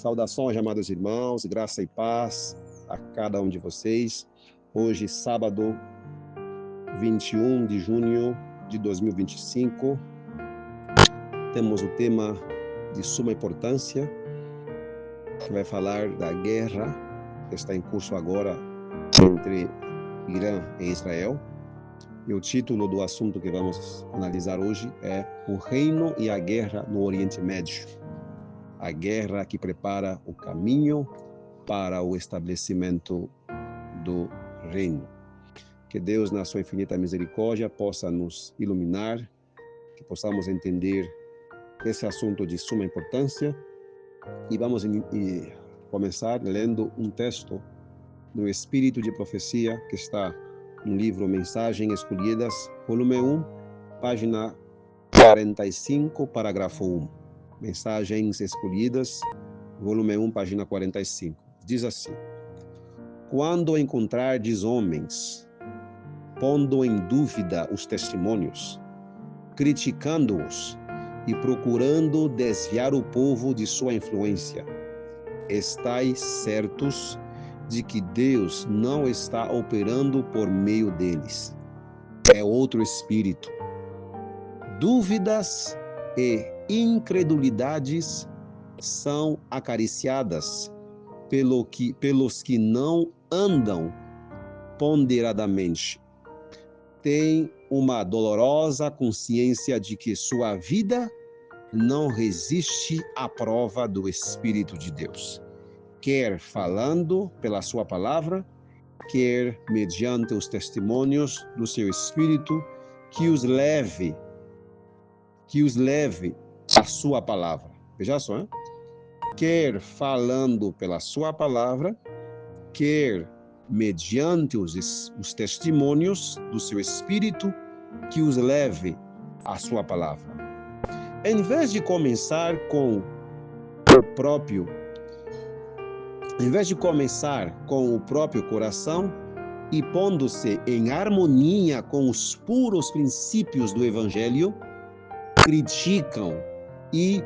Saudações, amados irmãos, graça e paz a cada um de vocês. Hoje, sábado, 21 de junho de 2025, temos o tema de suma importância, que vai falar da guerra que está em curso agora entre Irã e Israel. E o título do assunto que vamos analisar hoje é O Reino e a Guerra no Oriente Médio. A guerra que prepara o caminho para o estabelecimento do reino. Que Deus, na sua infinita misericórdia, possa nos iluminar, que possamos entender esse assunto de suma importância. E vamos começar lendo um texto no Espírito de Profecia, que está no livro Mensagens Escolhidas, volume 1, página 45, parágrafo 1. Mensagens Escolhidas, volume 1, página 45. Diz assim: Quando encontrardes homens, pondo em dúvida os testemunhos, criticando-os e procurando desviar o povo de sua influência, estais certos de que Deus não está operando por meio deles. É outro espírito. Dúvidas e incredulidades são acariciadas pelos que não andam ponderadamente. Tem uma dolorosa consciência de que sua vida não resiste à prova do Espírito de Deus, quer falando pela sua palavra, quer mediante os testemunhos do seu Espírito, que os leve à sua palavra. Veja só, hein? Quer falando pela sua palavra, quer mediante os testemunhos do seu Espírito, que os leve à sua palavra. Em vez de começar com o próprio coração e pondo-se em harmonia com os puros princípios do Evangelho, criticam e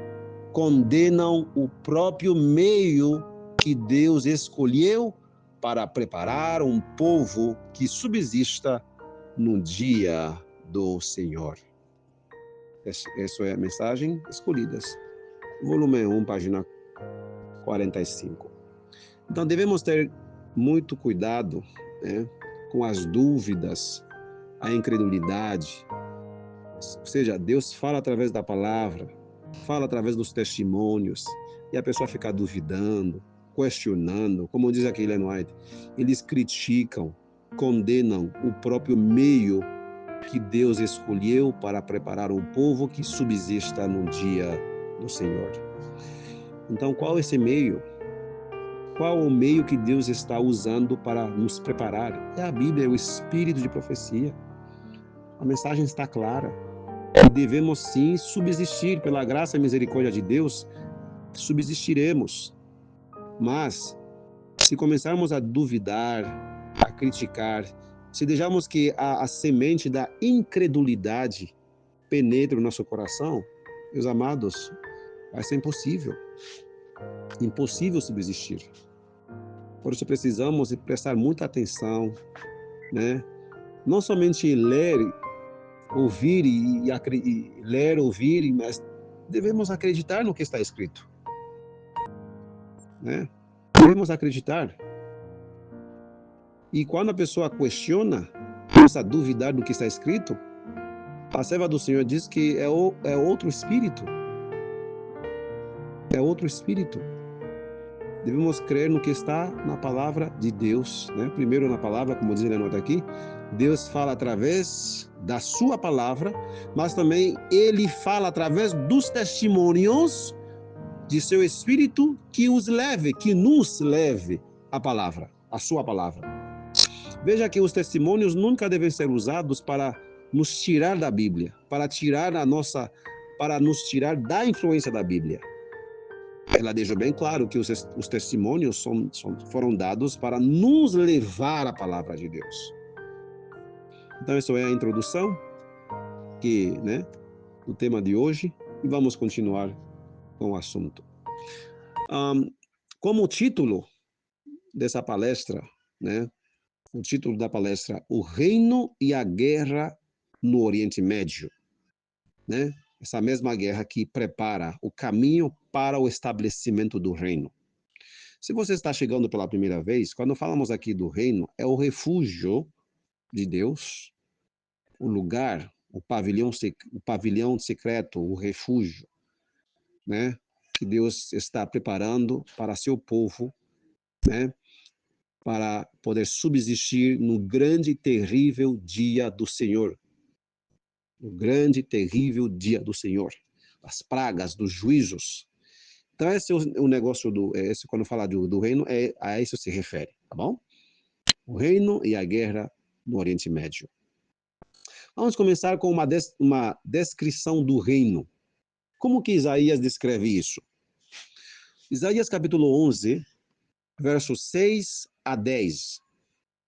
condenam o próprio meio que Deus escolheu para preparar um povo que subsista no dia do Senhor. Essa é a Mensagem Escolhidas, volume 1, página 45. Então, devemos ter muito cuidado, né, com as dúvidas, a incredulidade. Ou seja, Deus fala através da palavra, fala através dos testemunhos, e a pessoa fica duvidando, questionando, como diz aqui Ellen White, eles criticam, condenam o próprio meio que Deus escolheu para preparar um povo que subsista no dia do Senhor. Então, qual é esse meio? Qual o meio que Deus está usando para nos preparar? É a Bíblia, é o Espírito de Profecia. A mensagem está clara. E devemos sim subsistir pela graça e misericórdia de Deus, subsistiremos. Mas, se começarmos a duvidar, a criticar, se deixarmos que a semente da incredulidade penetre o nosso coração, meus amados, vai ser impossível. Impossível subsistir. Por isso precisamos prestar muita atenção, né? Não somente ler, ouvir mas devemos acreditar no que está escrito, né? Devemos acreditar. E quando a pessoa questiona, começa a duvidar do que está escrito, a serva do Senhor diz que é outro espírito. É outro espírito. Devemos crer no que está na palavra de Deus, né? Primeiro na palavra, como diz a nota aqui, Deus fala através da sua palavra, mas também Ele fala através dos testemunhos de seu Espírito que nos leve a palavra, a sua palavra. Veja que os testemunhos nunca devem ser usados para nos tirar da Bíblia, para nos tirar da influência da Bíblia. Ela deixa bem claro que os testemunhos foram dados para nos levar à palavra de Deus. Então, essa é a introdução do tema de hoje, e vamos continuar com o assunto. Como título dessa palestra, né? O título da palestra, O Reino e a Guerra no Oriente Médio, né? Essa mesma guerra que prepara o caminho para o estabelecimento do reino. Se você está chegando pela primeira vez, quando falamos aqui do reino, é o refúgio de Deus, o lugar, o pavilhão secreto, o refúgio, né? Que Deus está preparando para seu povo, né? Para poder subsistir no grande e terrível dia do Senhor. O grande e terrível dia do Senhor. As pragas, dos juízos. Então, esse é o negócio esse, quando fala do reino, a isso se refere, tá bom? O reino e a guerra no Oriente Médio. Vamos começar com uma descrição do reino. Como que Isaías descreve isso? Isaías capítulo 11, versos 6 a 10.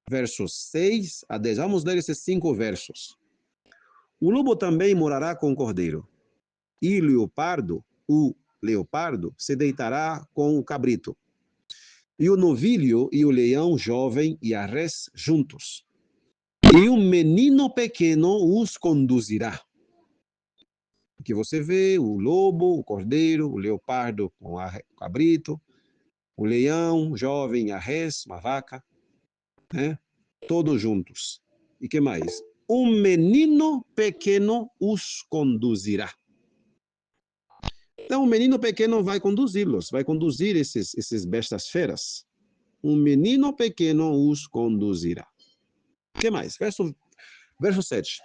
Versos 6 a 10. Vamos ler esses 5 versos. O lobo também morará com o cordeiro, e o leopardo se deitará com o cabrito, e o novilho e o leão jovem e a res juntos. E um menino pequeno os conduzirá. Que você vê o lobo, o cordeiro, o leopardo com o cabrito, o leão jovem, a res, uma vaca, né? Todos juntos. E que mais? Um menino pequeno os conduzirá. Então, o menino pequeno vai conduzi-los, vai conduzir esses bestas feras. Um menino pequeno os conduzirá. O que mais? Verso 7.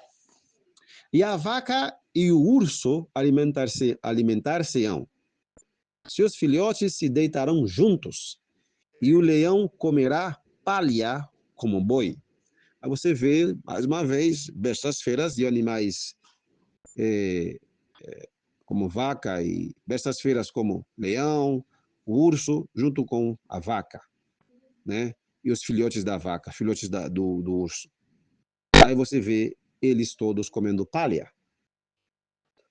E a vaca e o urso alimentar-se-ão. Seus filhotes se deitarão juntos, e o leão comerá palha como boi. Aí você vê, mais uma vez, bestas feras e animais como vaca e bestas feras como leão, o urso, junto com a vaca, né? E os filhotes da vaca, filhotes do urso. Aí você vê eles todos comendo palha.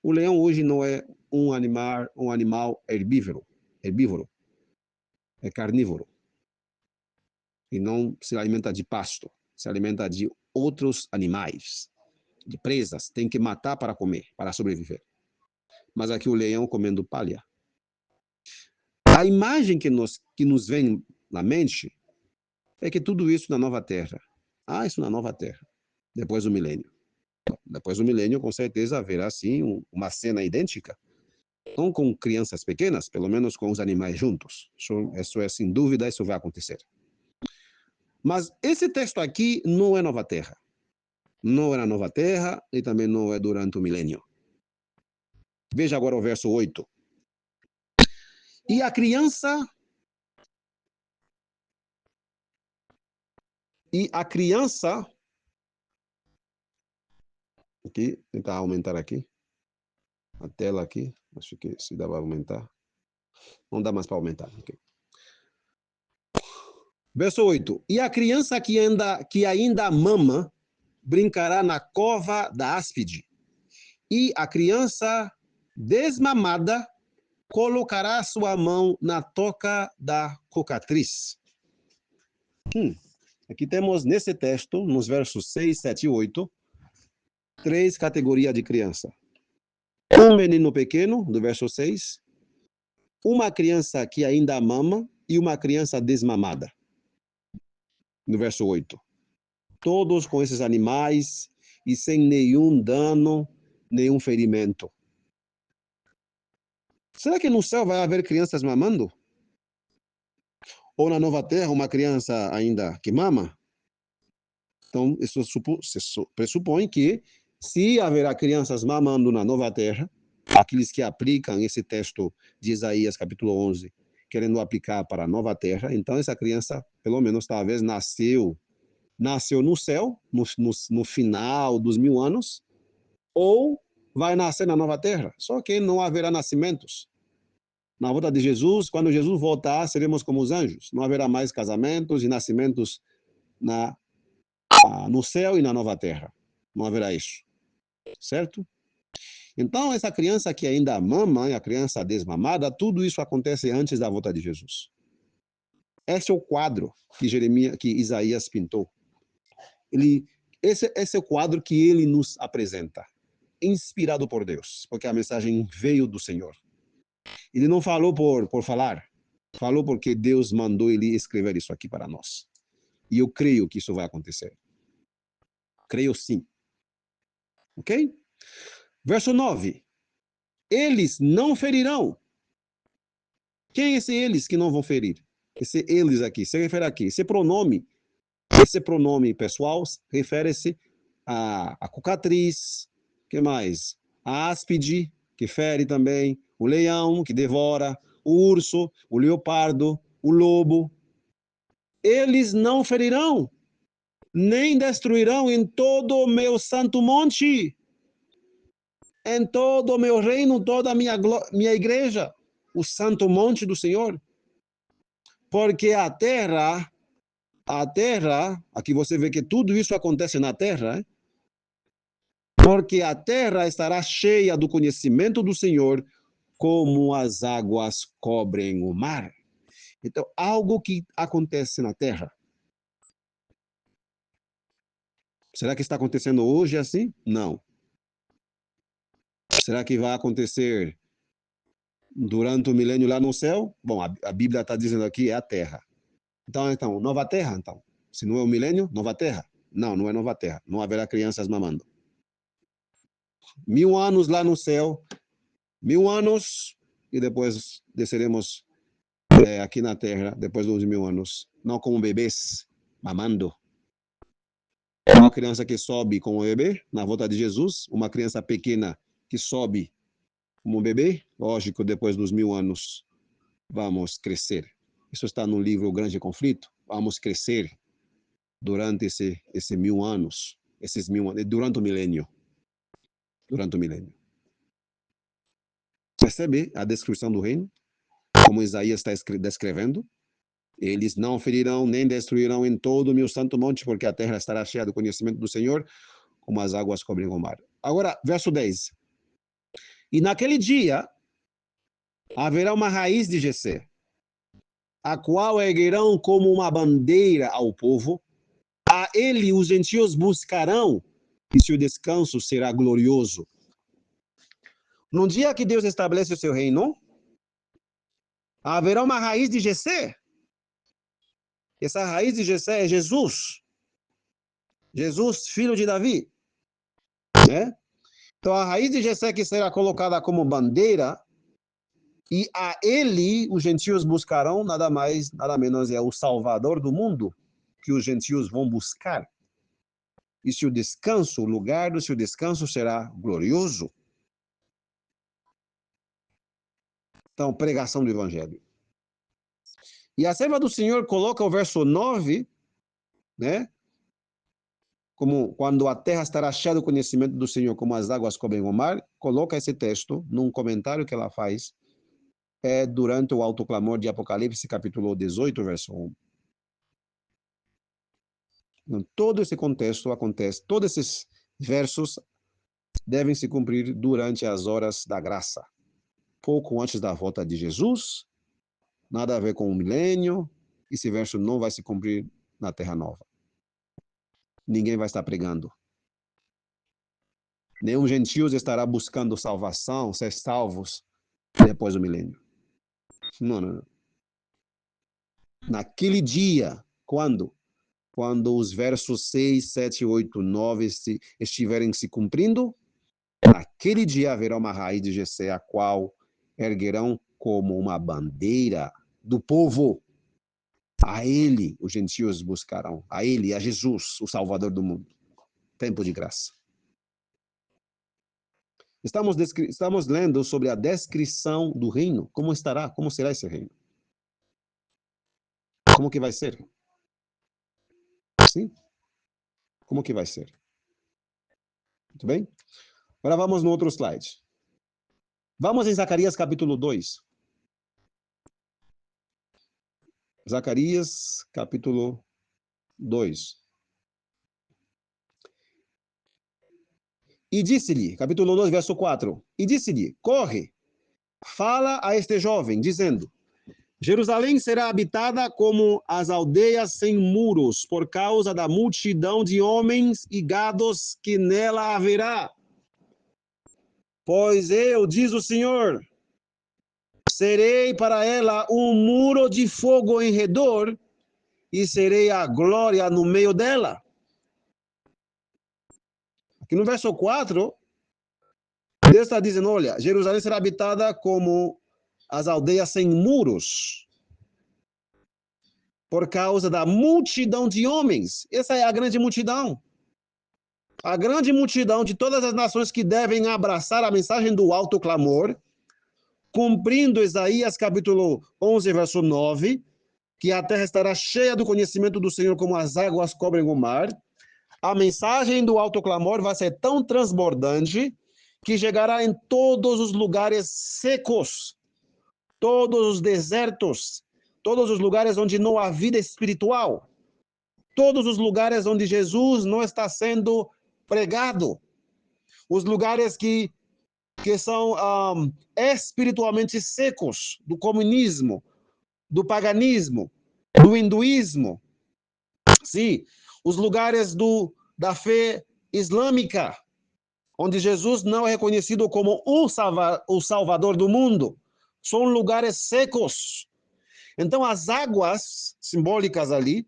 O leão hoje não é um animal herbívoro, é carnívoro. E não se alimenta de pasto, se alimenta de outros animais, de presas, tem que matar para comer, para sobreviver. Mas aqui o leão comendo palha. A imagem que nos vem na mente é que tudo isso na nova terra. Ah, isso na nova terra, depois do milênio. Depois do milênio, com certeza, haverá, sim, uma cena idêntica. Não com crianças pequenas, pelo menos com os animais juntos. Isso é sem dúvida, isso vai acontecer. Mas esse texto aqui não é nova terra. Não é na nova terra e também não é durante o milênio. Veja agora o verso 8. E a criança aqui, tentar aumentar aqui a tela aqui, acho que se dá para aumentar. Não dá mais para aumentar. Okay. Verso 8. E a criança que ainda mama brincará na cova da áspide, e a criança desmamada colocará sua mão na toca da cocatriz. Aqui temos nesse texto, nos versos 6, 7 e 8, 3 categorias de criança. Um menino pequeno, do verso 6, uma criança que ainda mama e uma criança desmamada, no verso 8. Todos com esses animais e sem nenhum dano, nenhum ferimento. Será que no céu vai haver crianças mamando? Ou na nova terra uma criança ainda que mama? Então, isso pressupõe que se haverá crianças mamando na nova terra, aqueles que aplicam esse texto de Isaías capítulo 11, querendo aplicar para a nova terra, então essa criança, pelo menos talvez, nasceu no céu, no final dos 1000 anos, ou vai nascer na nova terra, só que não haverá nascimentos. Na volta de Jesus, quando Jesus voltar, seremos como os anjos, não haverá mais casamentos e nascimentos no céu e na nova terra. Não haverá isso. Certo? Então, essa criança que ainda mama, a criança desmamada, tudo isso acontece antes da volta de Jesus. Esse é o quadro que Isaías pintou. Esse é o quadro que ele nos apresenta, inspirado por Deus, porque a mensagem veio do Senhor. Ele não falou por falar, falou porque Deus mandou ele escrever isso aqui para nós. E eu creio que isso vai acontecer. Creio sim. Ok? Verso 9. Eles não ferirão. Quem é esse eles que não vão ferir? Esse eles aqui, se refere aqui. Esse pronome pessoal refere-se a cucatriz, que mais? A áspide, que fere também, o leão, que devora, o urso, o leopardo, o lobo. Eles não ferirão, nem destruirão em todo o meu santo monte, em todo o meu reino, toda a minha igreja, o santo monte do Senhor. Porque a terra, aqui você vê que tudo isso acontece na terra, hein? Porque a terra estará cheia do conhecimento do Senhor, como as águas cobrem o mar. Então, algo que acontece na terra. Será que está acontecendo hoje assim? Não. Será que vai acontecer durante o milênio lá no céu? Bom, a Bíblia está dizendo aqui é a terra. Então, nova terra, então. Se não é o milênio, nova terra. Não, não é nova terra. Não haverá crianças mamando. 1000 anos lá no céu, 1000 anos, e depois desceremos aqui na terra, depois dos 1000 anos. Não como bebês, mamando. Uma criança que sobe como bebê, na volta de Jesus. Uma criança pequena que sobe como bebê. Lógico, depois dos 1000 anos, vamos crescer. Isso está no livro O Grande Conflito. Vamos crescer durante esse 1000 anos, esses 1000 anos, durante o milênio. Durante o milênio. Percebe a descrição do reino? Como Isaías está descrevendo? Eles não ferirão nem destruirão em todo o meu santo monte, porque a terra estará cheia do conhecimento do Senhor, como as águas cobrem o mar. Agora, verso 10. E naquele dia haverá uma raiz de Jessé, a qual erguerão como uma bandeira ao povo. A ele os gentios buscarão, e seu descanso será glorioso. No dia que Deus estabelece o seu reino, haverá uma raiz de Jessé. Essa raiz de Jessé é Jesus. Jesus, filho de Davi. Né? Então, a raiz de Jessé que será colocada como bandeira, e a ele os gentios buscarão, nada mais, nada menos, é o Salvador do mundo, que os gentios vão buscar. E seu descanso, o lugar do seu descanso será glorioso. Então, pregação do Evangelho. E a serva do Senhor coloca o verso 9, né? Como quando a terra estará cheia do conhecimento do Senhor, como as águas cobrem o mar, coloca esse texto num comentário que ela faz durante o autoclamor de Apocalipse, capítulo 18, verso 1. Então, todo esse contexto acontece, todos esses versos devem se cumprir durante as horas da graça. Pouco antes da volta de Jesus, nada a ver com o milênio, esse verso não vai se cumprir na Terra Nova. Ninguém vai estar pregando. Nenhum gentio estará buscando salvação, ser salvos depois do milênio. Não, não, não. Naquele dia, quando? Quando os versos 6, 7, 8, 9 estiverem se cumprindo, naquele dia haverá uma raiz de Jessé, a qual erguerão como uma bandeira do povo. A ele os gentios buscarão, a ele, a Jesus, o Salvador do mundo. Tempo de graça. Estamos lendo sobre a descrição do reino. Como será esse reino? Como que vai ser? Sim? Como que vai ser? Muito bem? Agora vamos no outro slide. Vamos em Zacarias capítulo 2. Zacarias capítulo 2. E disse-lhe, capítulo 2, verso 4. E disse-lhe, corre, fala a este jovem, dizendo, Jerusalém será habitada como as aldeias sem muros, por causa da multidão de homens e gados que nela haverá. Pois eu, diz o Senhor, serei para ela um muro de fogo em redor, e serei a glória no meio dela. Aqui no verso 4, Deus está dizendo, olha, Jerusalém será habitada como as aldeias sem muros, por causa da multidão de homens. Essa é a grande multidão. A grande multidão de todas as nações que devem abraçar a mensagem do alto clamor, cumprindo Isaías capítulo 11, verso 9, que a terra estará cheia do conhecimento do Senhor como as águas cobrem o mar. A mensagem do alto clamor vai ser tão transbordante que chegará em todos os lugares secos, todos os desertos, todos os lugares onde não há vida espiritual, todos os lugares onde Jesus não está sendo pregado, os lugares que são espiritualmente secos, do comunismo, do paganismo, do hinduísmo, sim, os lugares da fé islâmica, onde Jesus não é reconhecido como o Salvador do mundo, são lugares secos. Então, as águas simbólicas ali,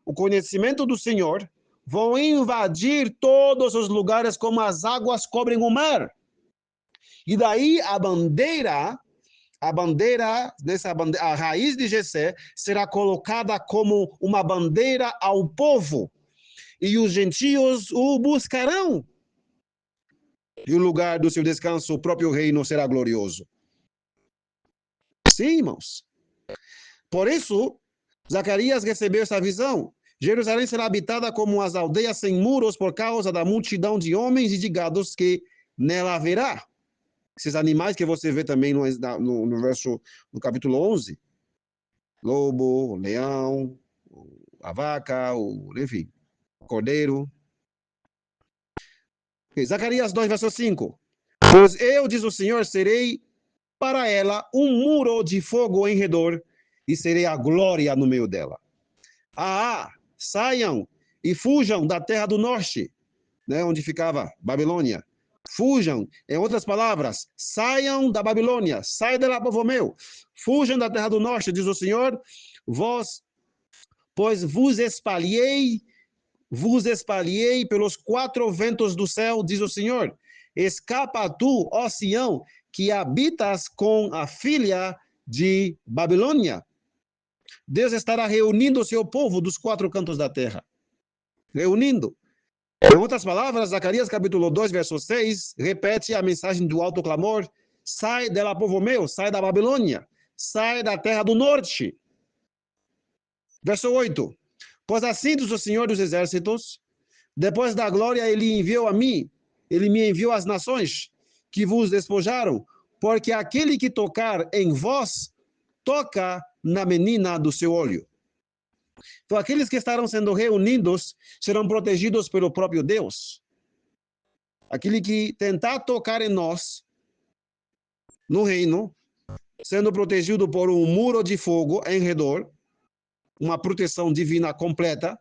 o conhecimento do Senhor, vão invadir todos os lugares como as águas cobrem o mar. E daí a bandeira, a raiz de Jessé será colocada como uma bandeira ao povo. E os gentios o buscarão. E o lugar do seu descanso, o próprio reino, será glorioso. Sim, irmãos. Por isso, Zacarias recebeu essa visão. Jerusalém será habitada como as aldeias sem muros por causa da multidão de homens e de gados que nela haverá. Esses animais que você vê também no capítulo 11. Lobo, o leão, a vaca, enfim, o cordeiro. Zacarias 2, verso 5. Pois eu, diz o Senhor, serei para ela um muro de fogo em redor e serei a glória no meio dela. Saiam e fujam da terra do norte, né, onde ficava Babilônia. Fujam, em outras palavras, saiam da Babilônia, saiam dela, povo meu. Fujam da terra do norte, diz o Senhor, pois vos espalhei pelos quatro ventos do céu, diz o Senhor. Escapa tu, ó Sião, que habitas com a filha de Babilônia. Deus estará reunindo o seu povo dos quatro cantos da terra. Reunindo. Em outras palavras, Zacarias capítulo 2, verso 6, repete a mensagem do alto clamor: sai dela, povo meu, sai da Babilônia, sai da terra do norte. Verso 8, pois assim diz o Senhor dos exércitos, depois da glória ele enviou a mim, ele me enviou às nações que vos despojaram, porque aquele que tocar em vós, toca na menina do seu olho. Então, aqueles que estarão sendo reunidos serão protegidos pelo próprio Deus. Aquele que tentar tocar em nós, no reino, sendo protegido por um muro de fogo em redor, uma proteção divina completa.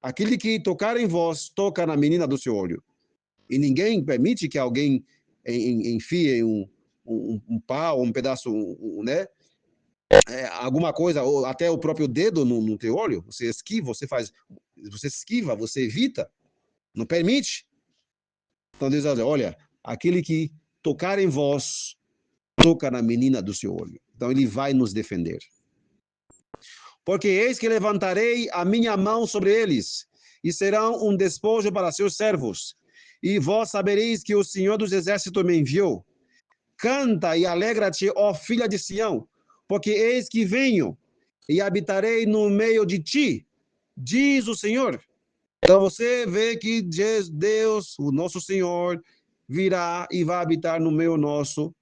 Aquele que tocar em vós, toca na menina do seu olho. E ninguém permite que alguém enfie um pau, um pedaço, né? Alguma coisa, ou até o próprio dedo no teu olho. Você esquiva, você evita. Não permite. Então Deus diz, olha, aquele que tocar em vós, toca na menina do seu olho. Então ele vai nos defender. Porque eis que levantarei a minha mão sobre eles, e serão um despojo para seus servos. E vós sabereis que o Senhor dos Exércitos me enviou. Canta e alegra-te, ó filha de Sião, porque eis que venho e habitarei no meio de ti, diz o Senhor. Então você vê que Deus, o nosso Senhor, virá e vai habitar no meio nosso,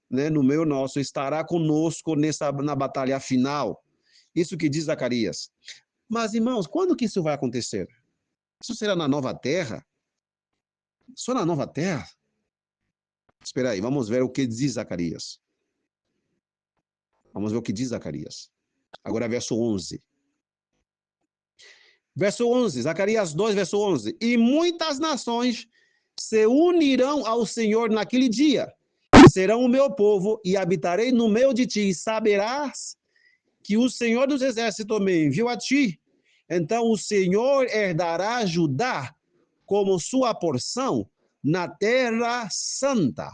né? No meio nosso, estará conosco na batalha final. Isso que diz Zacarias. Mas, irmãos, quando que isso vai acontecer? Isso será na nova terra? Só na nova terra? Espera aí, vamos ver o que diz Zacarias. Vamos ver o que diz Zacarias. Agora, verso 11. Verso 11, Zacarias 2, verso 11. E muitas nações se unirão ao Senhor naquele dia. Serão o meu povo e habitarei no meio de ti. E saberás que o Senhor dos Exércitos me enviou a ti. Então o Senhor herdará Judá como sua porção na terra santa.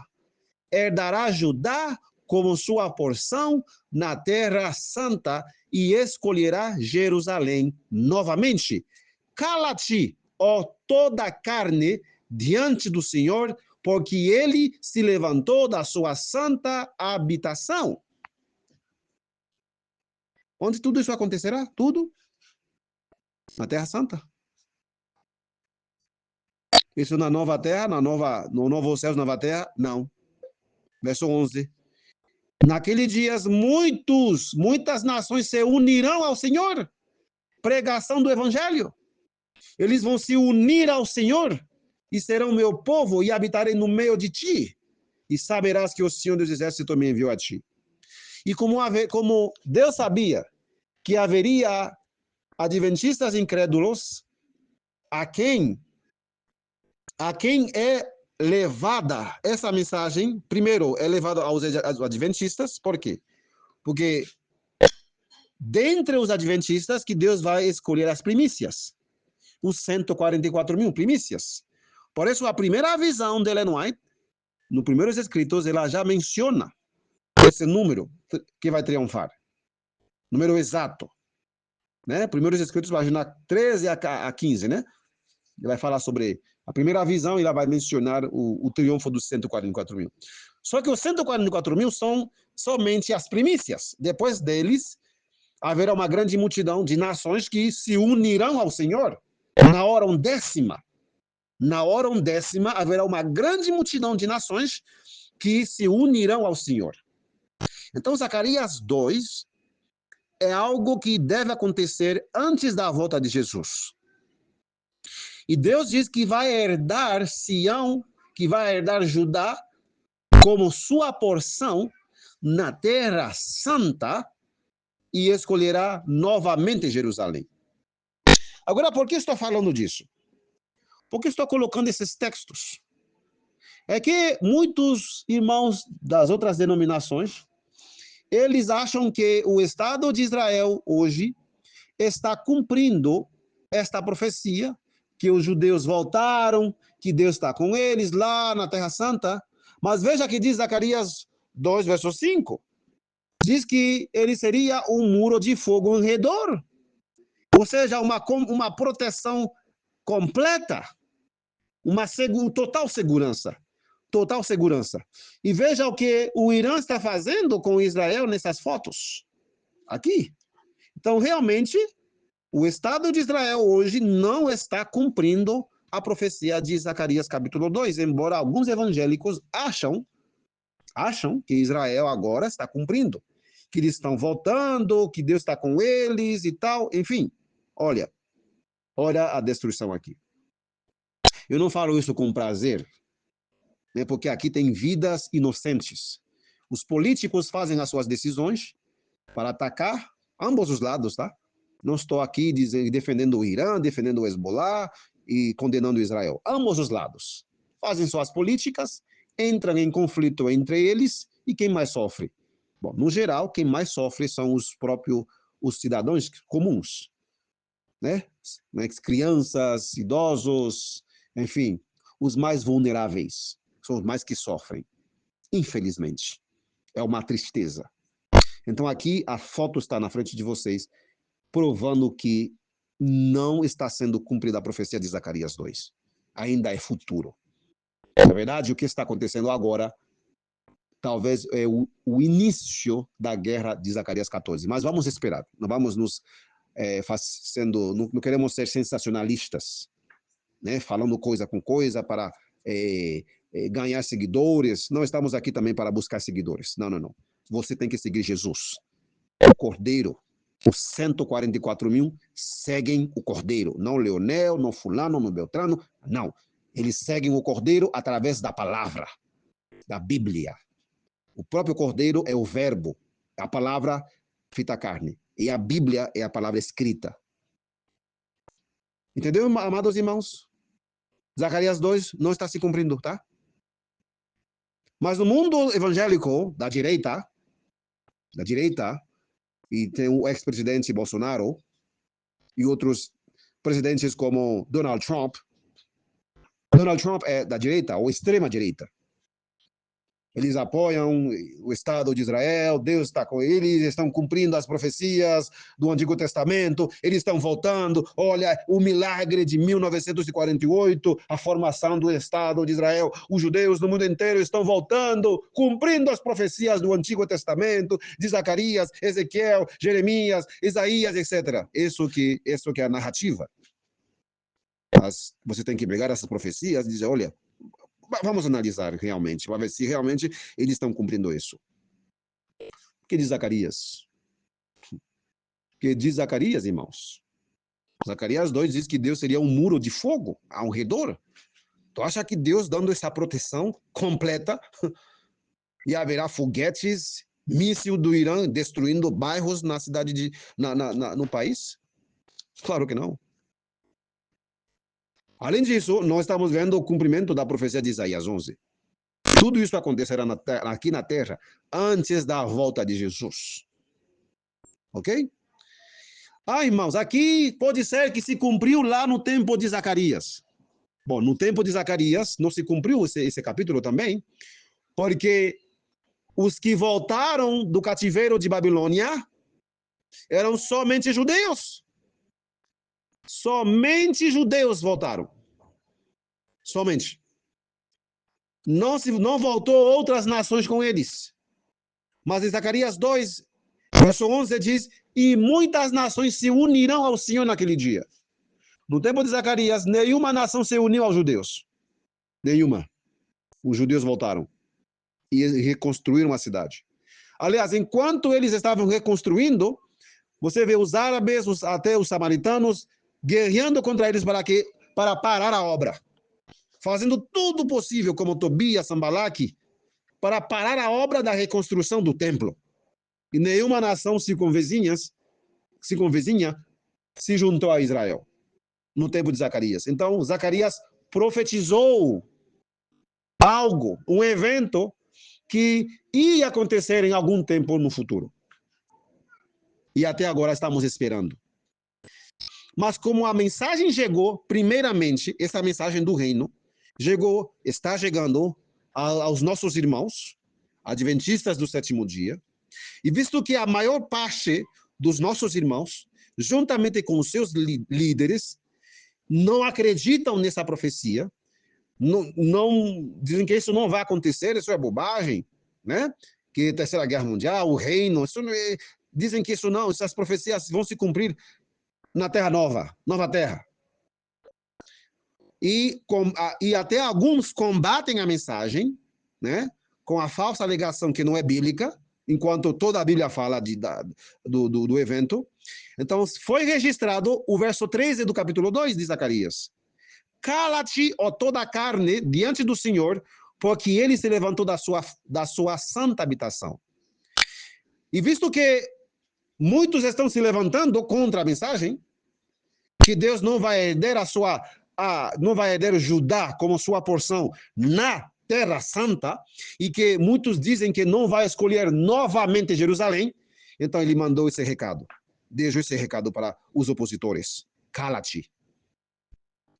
Herdará Judá como sua porção na terra santa e escolherá Jerusalém novamente. Cala-te, ó toda a carne, diante do Senhor, porque ele se levantou da sua santa habitação. Onde tudo isso acontecerá? Tudo na Terra Santa. Isso na nova terra, no novo céu, nova terra? Não. Verso 11. Naqueles dias, muitas nações se unirão ao Senhor. Pregação do Evangelho. Eles vão se unir ao Senhor e serão meu povo e habitarei no meio de ti. E saberás que o Senhor dos Exércitos me enviou a ti. E como Deus sabia que haveria adventistas incrédulos, a quem é levada essa mensagem, primeiro é levada aos adventistas, por quê? Porque dentre os adventistas que Deus vai escolher as primícias, os 144 mil primícias. Por isso, a primeira visão de Ellen White, nos primeiros escritos, ela já menciona esse número que vai triunfar. Número exato. Né? Primeiros escritos, página 13 a 15, né? Ele vai falar sobre a primeira visão e ela vai mencionar o triunfo dos 144 mil. Só que os 144 mil são somente as primícias. Depois deles, haverá uma grande multidão de nações que se unirão ao Senhor na hora undécima. Na hora undécima, haverá uma grande multidão de nações que se unirão ao Senhor. Então, Zacarias 2 é algo que deve acontecer antes da volta de Jesus. E Deus diz que vai herdar Sião, que vai herdar Judá como sua porção na terra santa e escolherá novamente Jerusalém. Agora, por que estou falando disso? Por que estou colocando esses textos? É que muitos irmãos das outras denominações, eles acham que o Estado de Israel hoje está cumprindo esta profecia, que os judeus voltaram, que Deus está com eles lá na Terra Santa. Mas veja que diz Zacarias 2, verso 5. Diz que ele seria um muro de fogo em redor. Ou seja, uma proteção completa, total segurança. Total segurança. E veja o que o Irã está fazendo com Israel nessas fotos. Aqui. Então, realmente, o Estado de Israel hoje não está cumprindo a profecia de Zacarias capítulo 2, embora alguns evangélicos acham que Israel agora está cumprindo, que eles estão voltando, que Deus está com eles e tal, enfim. Olha a destruição aqui. Eu não falo isso com prazer, né, porque aqui tem vidas inocentes. Os políticos fazem as suas decisões para atacar ambos os lados, tá? Não estou aqui defendendo o Irã, defendendo o Hezbollah e condenando Israel. Ambos os lados fazem suas políticas, entram em conflito entre eles e quem mais sofre? Bom, no geral, quem mais sofre são os cidadãos comuns, né? Crianças, idosos, enfim, os mais vulneráveis são os mais que sofrem, infelizmente. É uma tristeza. Então aqui a foto está na frente de vocês, provando que não está sendo cumprida a profecia de Zacarias 2. Ainda é futuro. Na verdade, o que está acontecendo agora, talvez é o início da guerra de Zacarias 14. Mas vamos esperar. Não vamos não queremos ser sensacionalistas, né? Falando coisa com coisa para ganhar seguidores. Não estamos aqui também para buscar seguidores. Não. Você tem que seguir Jesus, o Cordeiro. Os 144 mil seguem o Cordeiro, não Leonel, não fulano, não Beltrano, não. Eles seguem o Cordeiro através da palavra, da Bíblia. O próprio Cordeiro é o verbo, A palavra feita carne. E a Bíblia é a palavra escrita. Entendeu, amados irmãos? Zacarias 2 não está se cumprindo, tá? Mas no mundo evangélico, da direita, e tem o ex-presidente Bolsonaro, e outros presidentes como Donald Trump. Donald Trump é da direita, ou extrema-direita. Eles apoiam o Estado de Israel, Deus está com eles, estão cumprindo as profecias do Antigo Testamento, eles estão voltando. Olha, o milagre de 1948, a formação do Estado de Israel. Os judeus no mundo inteiro estão voltando, cumprindo as profecias do Antigo Testamento, de Zacarias, Ezequiel, Jeremias, Isaías, etc. Isso que é a narrativa. Mas você tem que pegar essas profecias e dizer, olha, vamos analisar realmente, para ver se realmente eles estão cumprindo isso. O que diz Zacarias? O que diz Zacarias, irmãos? Zacarias 2 diz que Deus seria um muro de fogo ao redor. Tu acha que Deus dando essa proteção completa e haverá foguetes, míssil do Irã destruindo bairros na cidade no país? Claro que não. Além disso, nós estamos vendo o cumprimento da profecia de Isaías 11. Tudo isso acontecerá aqui na terra antes da volta de Jesus. Ok? Irmãos, aqui pode ser que se cumpriu lá no tempo de Zacarias. Bom, no tempo de Zacarias não se cumpriu esse capítulo também, porque os que voltaram do cativeiro de Babilônia eram somente judeus. Somente judeus voltaram. Somente. Não voltou outras nações com eles. Mas em Zacarias 2, verso 11 diz, e muitas nações se unirão ao Senhor naquele dia. No tempo de Zacarias, nenhuma nação se uniu aos judeus. Nenhuma. Os judeus voltaram e reconstruíram a cidade. Aliás, enquanto eles estavam reconstruindo, você vê os árabes, até os samaritanos, guerreando contra eles para parar a obra. Fazendo tudo possível, como Tobias, Sanbalaque, para parar a obra da reconstrução do templo. E nenhuma nação circunvizinha se juntou a Israel no tempo de Zacarias. Então, Zacarias profetizou algo, um evento que ia acontecer em algum tempo no futuro. E até agora estamos esperando. Mas como a mensagem chegou, primeiramente, essa mensagem do reino, está chegando aos nossos irmãos, adventistas do sétimo dia, e visto que a maior parte dos nossos irmãos, juntamente com os seus líderes, não acreditam nessa profecia, não dizem que isso não vai acontecer, isso é bobagem, né? Que a Terceira Guerra Mundial, o reino, dizem que essas profecias vão se cumprir na Terra Nova, Nova Terra. E até alguns combatem a mensagem, né? Com a falsa alegação que não é bíblica, enquanto toda a Bíblia fala do evento. Então, foi registrado o verso 13 do capítulo 2 de Zacarias. Cala-te, ó toda a carne, diante do Senhor, porque ele se levantou da sua santa habitação. E visto que muitos estão se levantando contra a mensagem, que Deus não vai herder não vai herder Judá como sua porção na Terra Santa, e que muitos dizem que não vai escolher novamente Jerusalém, então ele mandou esse recado. Deixou esse recado para os opositores. Cala-te,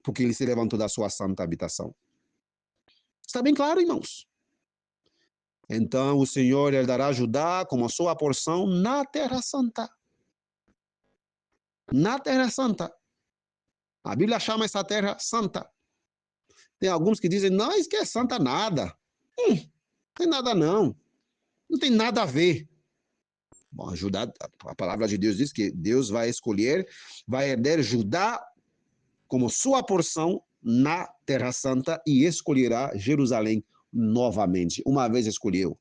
porque ele se levantou da sua santa habitação. Está bem claro, irmãos? Então o Senhor dará Judá como a sua porção na Terra Santa. Na Terra Santa. A Bíblia chama essa terra santa. Tem alguns que dizem, não, isso que é santa nada. Não tem nada não. Não tem nada a ver. Bom, Judá, a palavra de Deus diz que Deus vai herder Judá como sua porção na Terra Santa e escolherá Jerusalém novamente. Uma vez escolheu.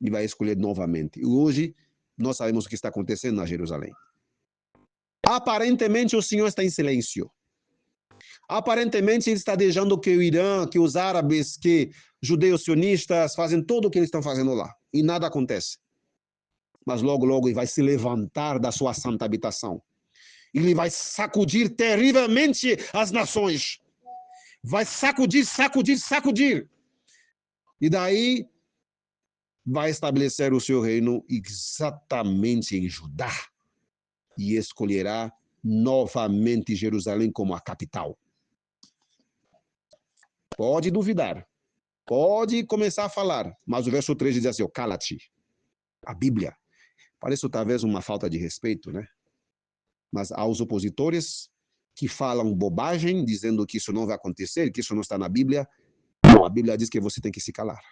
E vai escolher novamente. E hoje, nós sabemos o que está acontecendo na Jerusalém. Aparentemente, o Senhor está em silêncio. Aparentemente, ele está deixando que o Irã, que os árabes, que judeus sionistas fazem tudo o que eles estão fazendo lá. E nada acontece. mas logo, logo ele vai se levantar da sua santa habitação. Ele vai sacudir terrivelmente as nações. Vai sacudir, sacudir, sacudir. E daí vai estabelecer o seu reino exatamente em Judá. E escolherá novamente Jerusalém como a capital. Pode duvidar. Pode começar a falar. Mas o verso 3 diz assim, cala-te. A Bíblia. Parece talvez uma falta de respeito, né? Mas aos opositores que falam bobagem, dizendo que isso não vai acontecer, que isso não está na Bíblia, não, a Bíblia diz que você tem que se calar.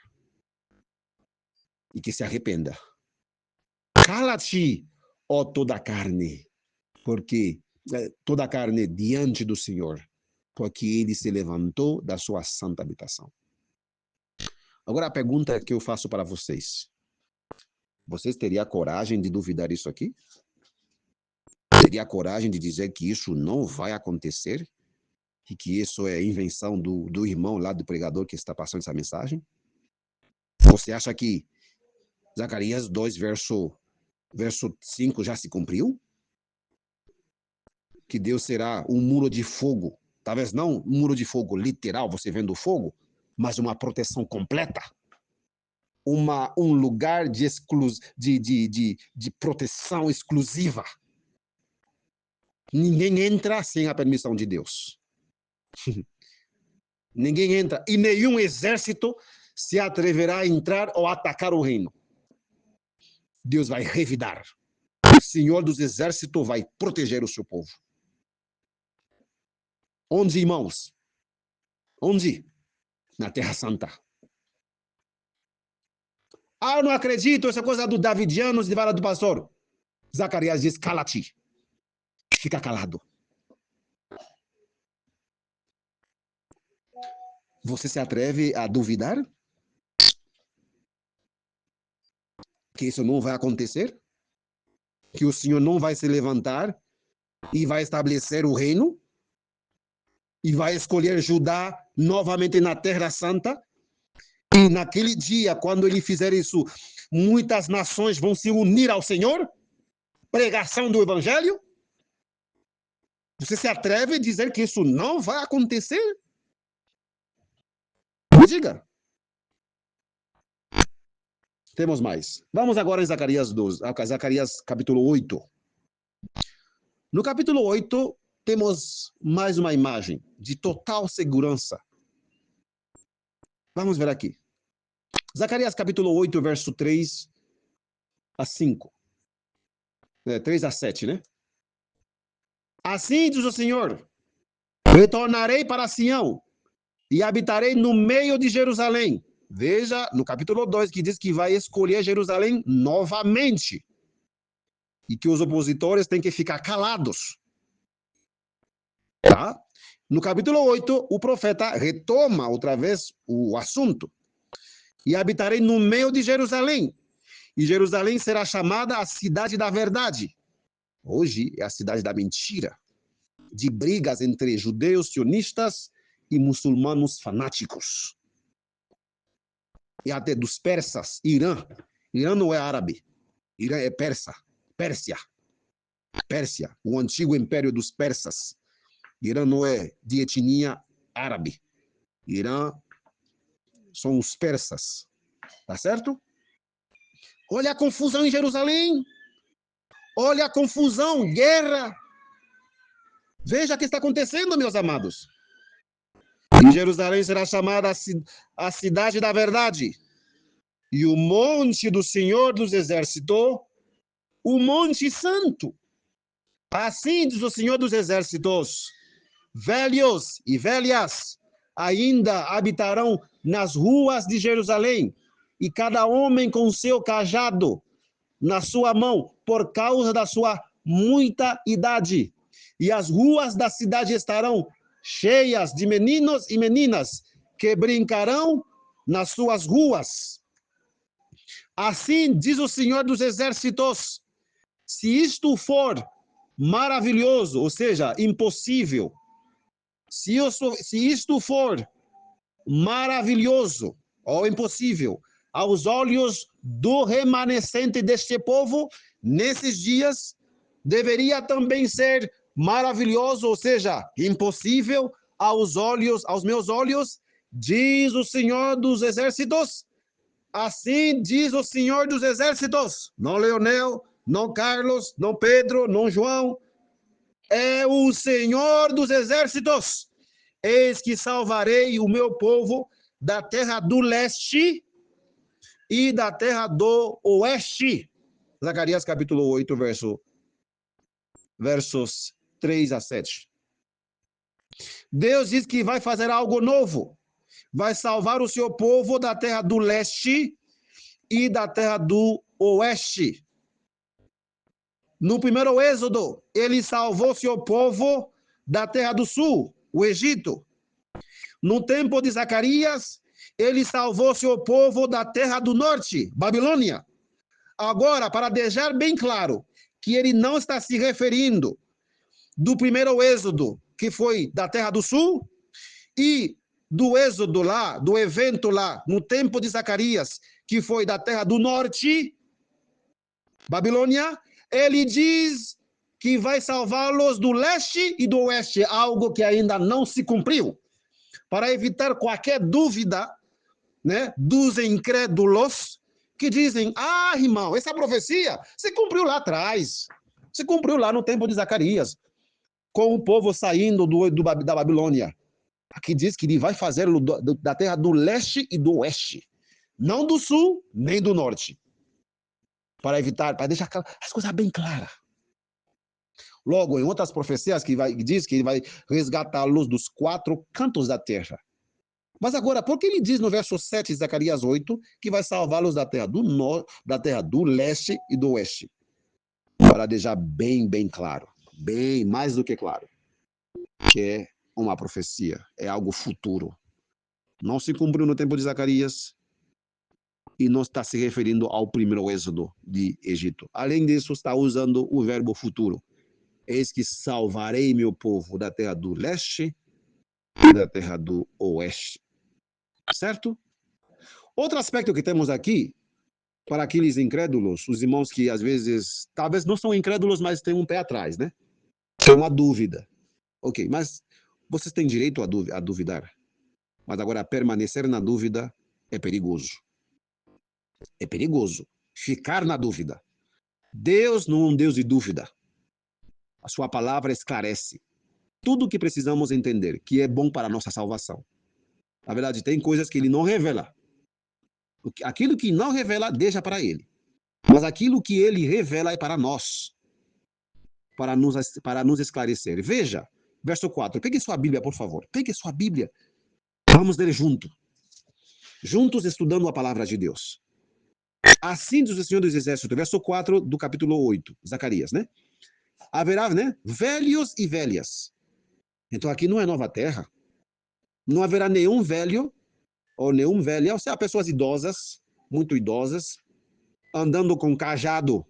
E que se arrependa. Cala-te, ó toda a carne, porque toda a carne diante do Senhor, porque ele se levantou da sua santa habitação. Agora a pergunta que eu faço para vocês. Vocês teriam coragem de duvidar isso aqui? Teria coragem de dizer que isso não vai acontecer? E que isso é invenção do irmão lá do pregador que está passando essa mensagem? Você acha que Zacarias 2, verso 5 já se cumpriu? Que Deus será um muro de fogo. Talvez não um muro de fogo literal, você vendo o fogo, mas uma proteção completa. Um lugar de proteção exclusiva. Ninguém entra sem a permissão de Deus. Ninguém entra. E nenhum exército se atreverá a entrar ou atacar o reino. Deus vai revidar. O Senhor dos exércitos vai proteger o seu povo. Onde, irmãos? Onde? Na Terra Santa. Ah, eu não acredito, essa coisa do Davidianos de vara do pastor. Zacarias diz, cala-te. Fica calado. Você se atreve a duvidar? Que isso não vai acontecer? Que o Senhor não vai se levantar e vai estabelecer o reino? E vai escolher Judá novamente na Terra Santa? E naquele dia, quando ele fizer isso, muitas nações vão se unir ao Senhor? Pregação do Evangelho? Você se atreve a dizer que isso não vai acontecer? Me diga. Temos mais. Vamos agora em Zacarias 12, Zacarias capítulo 8. No capítulo 8, temos mais uma imagem de total segurança. Vamos ver aqui. Zacarias capítulo 8, verso 3 a 5. 3 a 7, né? Assim diz o Senhor, retornarei para Sião e habitarei no meio de Jerusalém. Veja no capítulo 2 que diz que vai escolher Jerusalém novamente. E que os opositores têm que ficar calados. Tá? No capítulo 8, o profeta retoma outra vez o assunto. E habitarei no meio de Jerusalém. E Jerusalém será chamada a cidade da verdade. Hoje é a cidade da mentira. De brigas entre judeus sionistas e muçulmanos fanáticos. E até dos persas, Irã. Irã não é árabe. Irã é persa. Pérsia. Pérsia, o antigo império dos persas. Irã não é de etnia árabe. Irã são os persas. Tá certo? Olha a confusão em Jerusalém. Olha a confusão, guerra. Veja o que está acontecendo, meus amados. E Jerusalém será chamada a cidade da verdade. E o monte do Senhor dos Exércitos, o monte santo. Assim diz o Senhor dos Exércitos, velhos e velhas ainda habitarão nas ruas de Jerusalém, e cada homem com seu cajado na sua mão, por causa da sua muita idade. E as ruas da cidade estarão cheias de meninos e meninas que brincarão nas suas ruas. Assim diz o Senhor dos Exércitos, se isto for maravilhoso, ou seja, impossível, se isto for maravilhoso ou impossível, aos olhos do remanescente deste povo, nesses dias, deveria também ser maravilhoso, ou seja, impossível aos meus olhos, diz o Senhor dos Exércitos. Assim diz o Senhor dos Exércitos, não Leonel, não Carlos, não Pedro, não João, é o Senhor dos Exércitos. Eis que salvarei o meu povo da terra do leste e da terra do oeste. Zacarias capítulo 8, versos 3 a 7. Deus diz que vai fazer algo novo. Vai salvar o seu povo da terra do leste e da terra do oeste. No primeiro êxodo, ele salvou seu povo da terra do sul, o Egito. No tempo de Zacarias, ele salvou seu povo da terra do norte, Babilônia. Agora, para deixar bem claro que ele não está se referindo do primeiro êxodo, que foi da terra do sul, e do êxodo lá, do evento lá, no tempo de Zacarias, que foi da terra do norte, Babilônia, ele diz que vai salvá-los do leste e do oeste, algo que ainda não se cumpriu. Para evitar qualquer dúvida, né, dos incrédulos que dizem, irmão, essa profecia se cumpriu lá atrás, se cumpriu lá no tempo de Zacarias, com o povo saindo da Babilônia. Aqui diz que ele vai fazer da terra do leste e do oeste, não do sul nem do norte, para evitar, para deixar as coisas bem claras. Logo, em outras profecias, que diz que ele vai resgatá-los dos 4 cantos da terra. Mas agora, por que ele diz no verso 7 de Zacarias 8 que vai salvá-los da terra do norte, da terra do leste e do oeste? Para deixar bem claro, bem mais do que claro, que é uma profecia, é algo futuro. Não se cumpriu no tempo de Zacarias e não está se referindo ao primeiro êxodo de Egito. Além disso, está usando o verbo futuro. Eis que salvarei meu povo da terra do leste e da terra do oeste. Certo? Outro aspecto que temos aqui, para aqueles incrédulos, os irmãos que às vezes, talvez não são incrédulos, mas têm um pé atrás, né? Tem uma dúvida. Ok, mas vocês têm direito a duvidar. Mas agora, permanecer na dúvida é perigoso. É perigoso ficar na dúvida. Deus não é um Deus de dúvida. A sua palavra esclarece tudo o que precisamos entender, que é bom para a nossa salvação. Na verdade, tem coisas que ele não revela. Aquilo que não revela, deixa para ele. Mas aquilo que ele revela é para nós, para nos esclarecer. Veja, verso 4. Pegue sua Bíblia, por favor. Pegue sua Bíblia. Vamos ler juntos estudando a palavra de Deus. Assim diz o Senhor dos Exércitos, verso 4 do capítulo 8, Zacarias, né? Haverá, né, velhos e velhas. Então aqui não é nova terra. Não haverá nenhum velho ou nenhum velha, ou seja, pessoas idosas, muito idosas, andando com cajado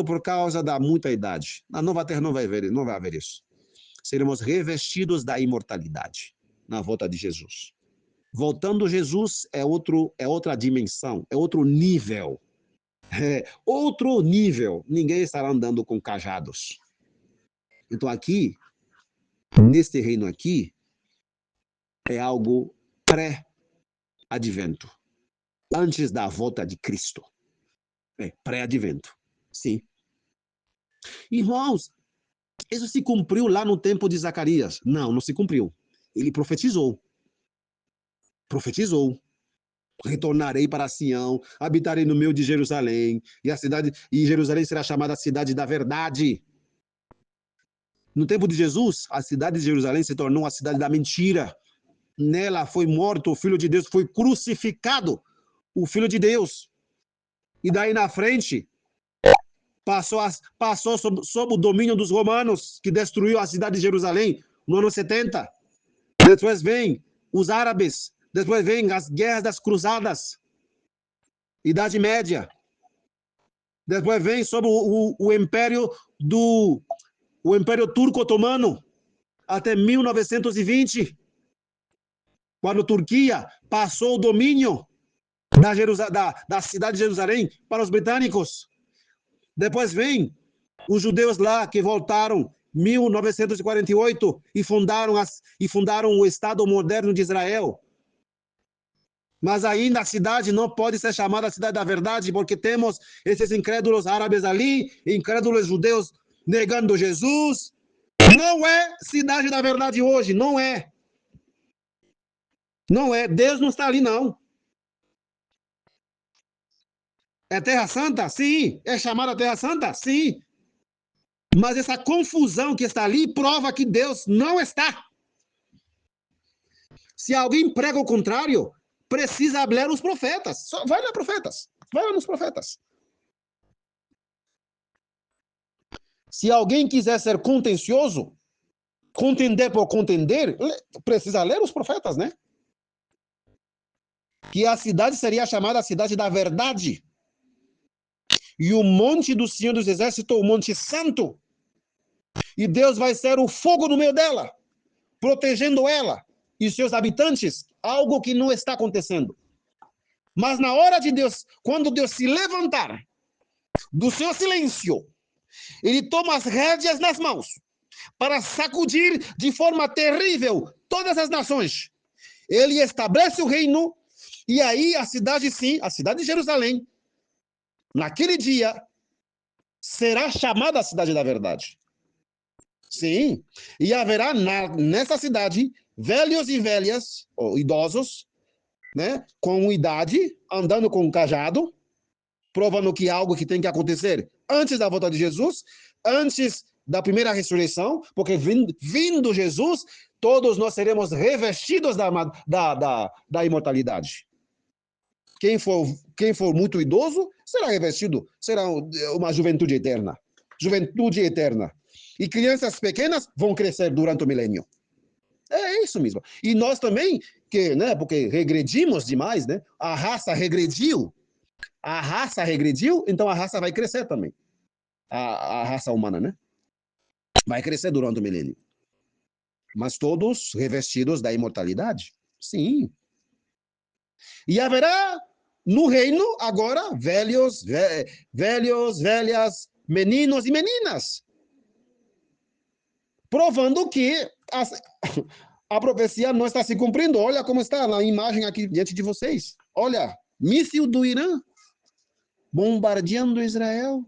por causa da muita idade. Na nova terra não vai haver isso. Seremos revestidos da imortalidade na volta de Jesus. Voltando Jesus é outra dimensão, é outro nível. É outro nível. Ninguém estará andando com cajados. Então aqui, neste reino aqui, é algo pré-advento. Antes da volta de Cristo. É pré-advento. Sim. Irmãos, isso se cumpriu lá no tempo de Zacarias? Não se cumpriu. Ele profetizou. Retornarei para Sião, habitarei no meio de Jerusalém, e Jerusalém será chamada a cidade da verdade. No tempo de Jesus, a cidade de Jerusalém se tornou a cidade da mentira. Nela foi morto o Filho de Deus, foi crucificado o Filho de Deus. E daí na frente, passou sob o domínio dos romanos, que destruiu a cidade de Jerusalém no ano 70. Depois vem os árabes, depois vem as guerras das cruzadas, Idade Média. Depois vem sob o Império Turco Otomano, até 1920. quando a Turquia passou o domínio da cidade de Jerusalém para os britânicos. Depois vem os judeus lá que voltaram em 1948 e fundaram o Estado moderno de Israel. Mas ainda a cidade não pode ser chamada cidade da verdade, porque temos esses incrédulos árabes ali, incrédulos judeus negando Jesus. Não é cidade da verdade hoje, não é. Não é, Deus não está ali não. É Terra Santa? Sim. É chamada Terra Santa? Sim. Mas essa confusão que está ali prova que Deus não está. Se alguém prega o contrário, precisa ler os profetas. Só vai ler profetas. Vai lá nos profetas. Se alguém quiser ser contencioso, contender por contender, precisa ler os profetas, né? Que a cidade seria chamada a cidade da verdade. E o monte do Senhor dos Exércitos, o Monte Santo. E Deus vai ser o fogo no meio dela, protegendo ela e seus habitantes, algo que não está acontecendo. Mas na hora de Deus, quando Deus se levantar do seu silêncio, ele toma as rédeas nas mãos para sacudir de forma terrível todas as nações. Ele estabelece o reino e aí a cidade, sim, a cidade de Jerusalém, naquele dia, será chamada a cidade da verdade. Sim, e haverá nessa cidade velhos e velhas, ou idosos, né, com idade, andando com um cajado, provando que é algo que tem que acontecer antes da volta de Jesus, antes da primeira ressurreição, porque vindo Jesus, todos nós seremos revestidos da imortalidade. Quem for muito idoso, será revestido, será uma juventude eterna. Juventude eterna. E crianças pequenas vão crescer durante o milênio. É isso mesmo. E nós também, né, porque regredimos demais, né? A raça regrediu, então a raça vai crescer também. A raça humana, né? Vai crescer durante o milênio. Mas todos revestidos da imortalidade. Sim. E haverá no reino agora velhos, velhas, meninos e meninas. Provando que a profecia não está se cumprindo. Olha como está na imagem aqui diante de vocês. Olha, míssil do Irã bombardeando Israel.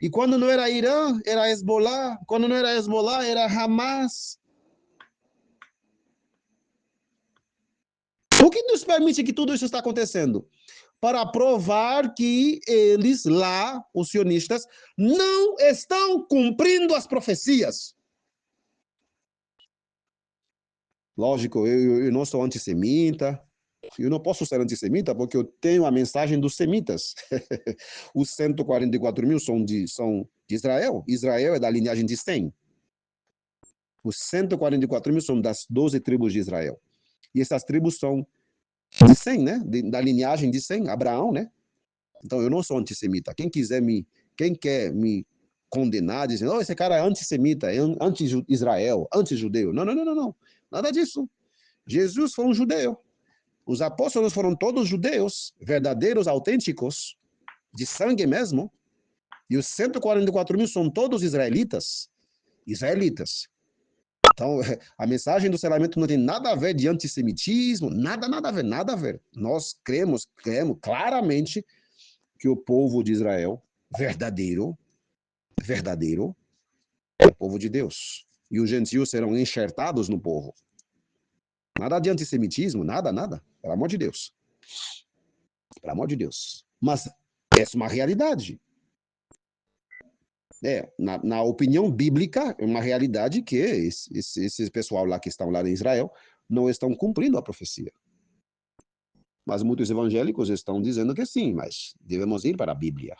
E quando não era Irã, era Hezbollah. Quando não era Hezbollah, era Hamas. O que nos permite que tudo isso está acontecendo? Para provar que eles lá, os sionistas, não estão cumprindo as profecias. Lógico, eu não sou antissemita, eu não posso ser antissemita porque eu tenho a mensagem dos semitas. Os 144 mil são de Israel. Israel é da linhagem de Sem. Os 144 mil são das 12 tribos de Israel. E essas tribos são de Sem, né? Da linhagem de Sem, Abraão, né? Então eu não sou antissemita. Quem quer me condenar, dizendo, oh, esse cara é antissemita, é anti-Israel, anti-judeu. Não, não, não, não, não. Nada disso. Jesus foi um judeu. Os apóstolos foram todos judeus, verdadeiros, autênticos, de sangue mesmo. E os 144 mil são todos israelitas. Israelitas. Então, a mensagem do selamento não tem nada a ver de antissemitismo, nada a ver, nada a ver. Nós cremos claramente que o povo de Israel, verdadeiro, é o povo de Deus. E os gentios serão enxertados no povo. Nada de antissemitismo, nada. Pelo amor de Deus. Pelo amor de Deus. Mas essa é uma realidade. Na opinião bíblica, é uma realidade que esse pessoal lá que estão lá em Israel não estão cumprindo a profecia. Mas muitos evangélicos estão dizendo que sim, mas devemos ir para a Bíblia.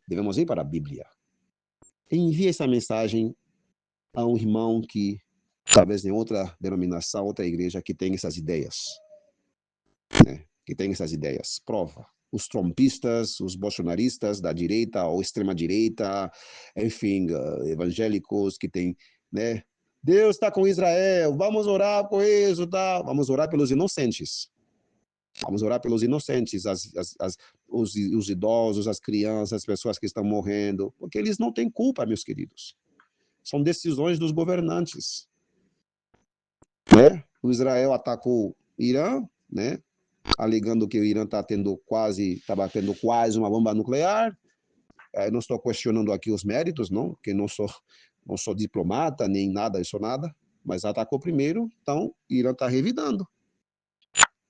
Devemos ir para a Bíblia. Envie essa mensagem a um irmão que talvez em outra denominação, outra igreja que tem essas ideias. Né? Que tem essas ideias. Prova. Os trompistas, os bolsonaristas da direita ou extrema-direita, enfim, evangélicos que têm, né, Deus está com Israel, vamos orar por isso, tá? Vamos orar pelos inocentes. Vamos orar pelos inocentes, os idosos, as crianças, as pessoas que estão morrendo, porque eles não têm culpa, meus queridos. São decisões dos governantes. Né? O Israel atacou o Irã, né? Alegando que o Irã estava tendo quase uma bomba nuclear. Não estou questionando aqui os méritos, não, porque não sou diplomata, nem nada, isso nada, mas atacou primeiro, então o Irã está revidando.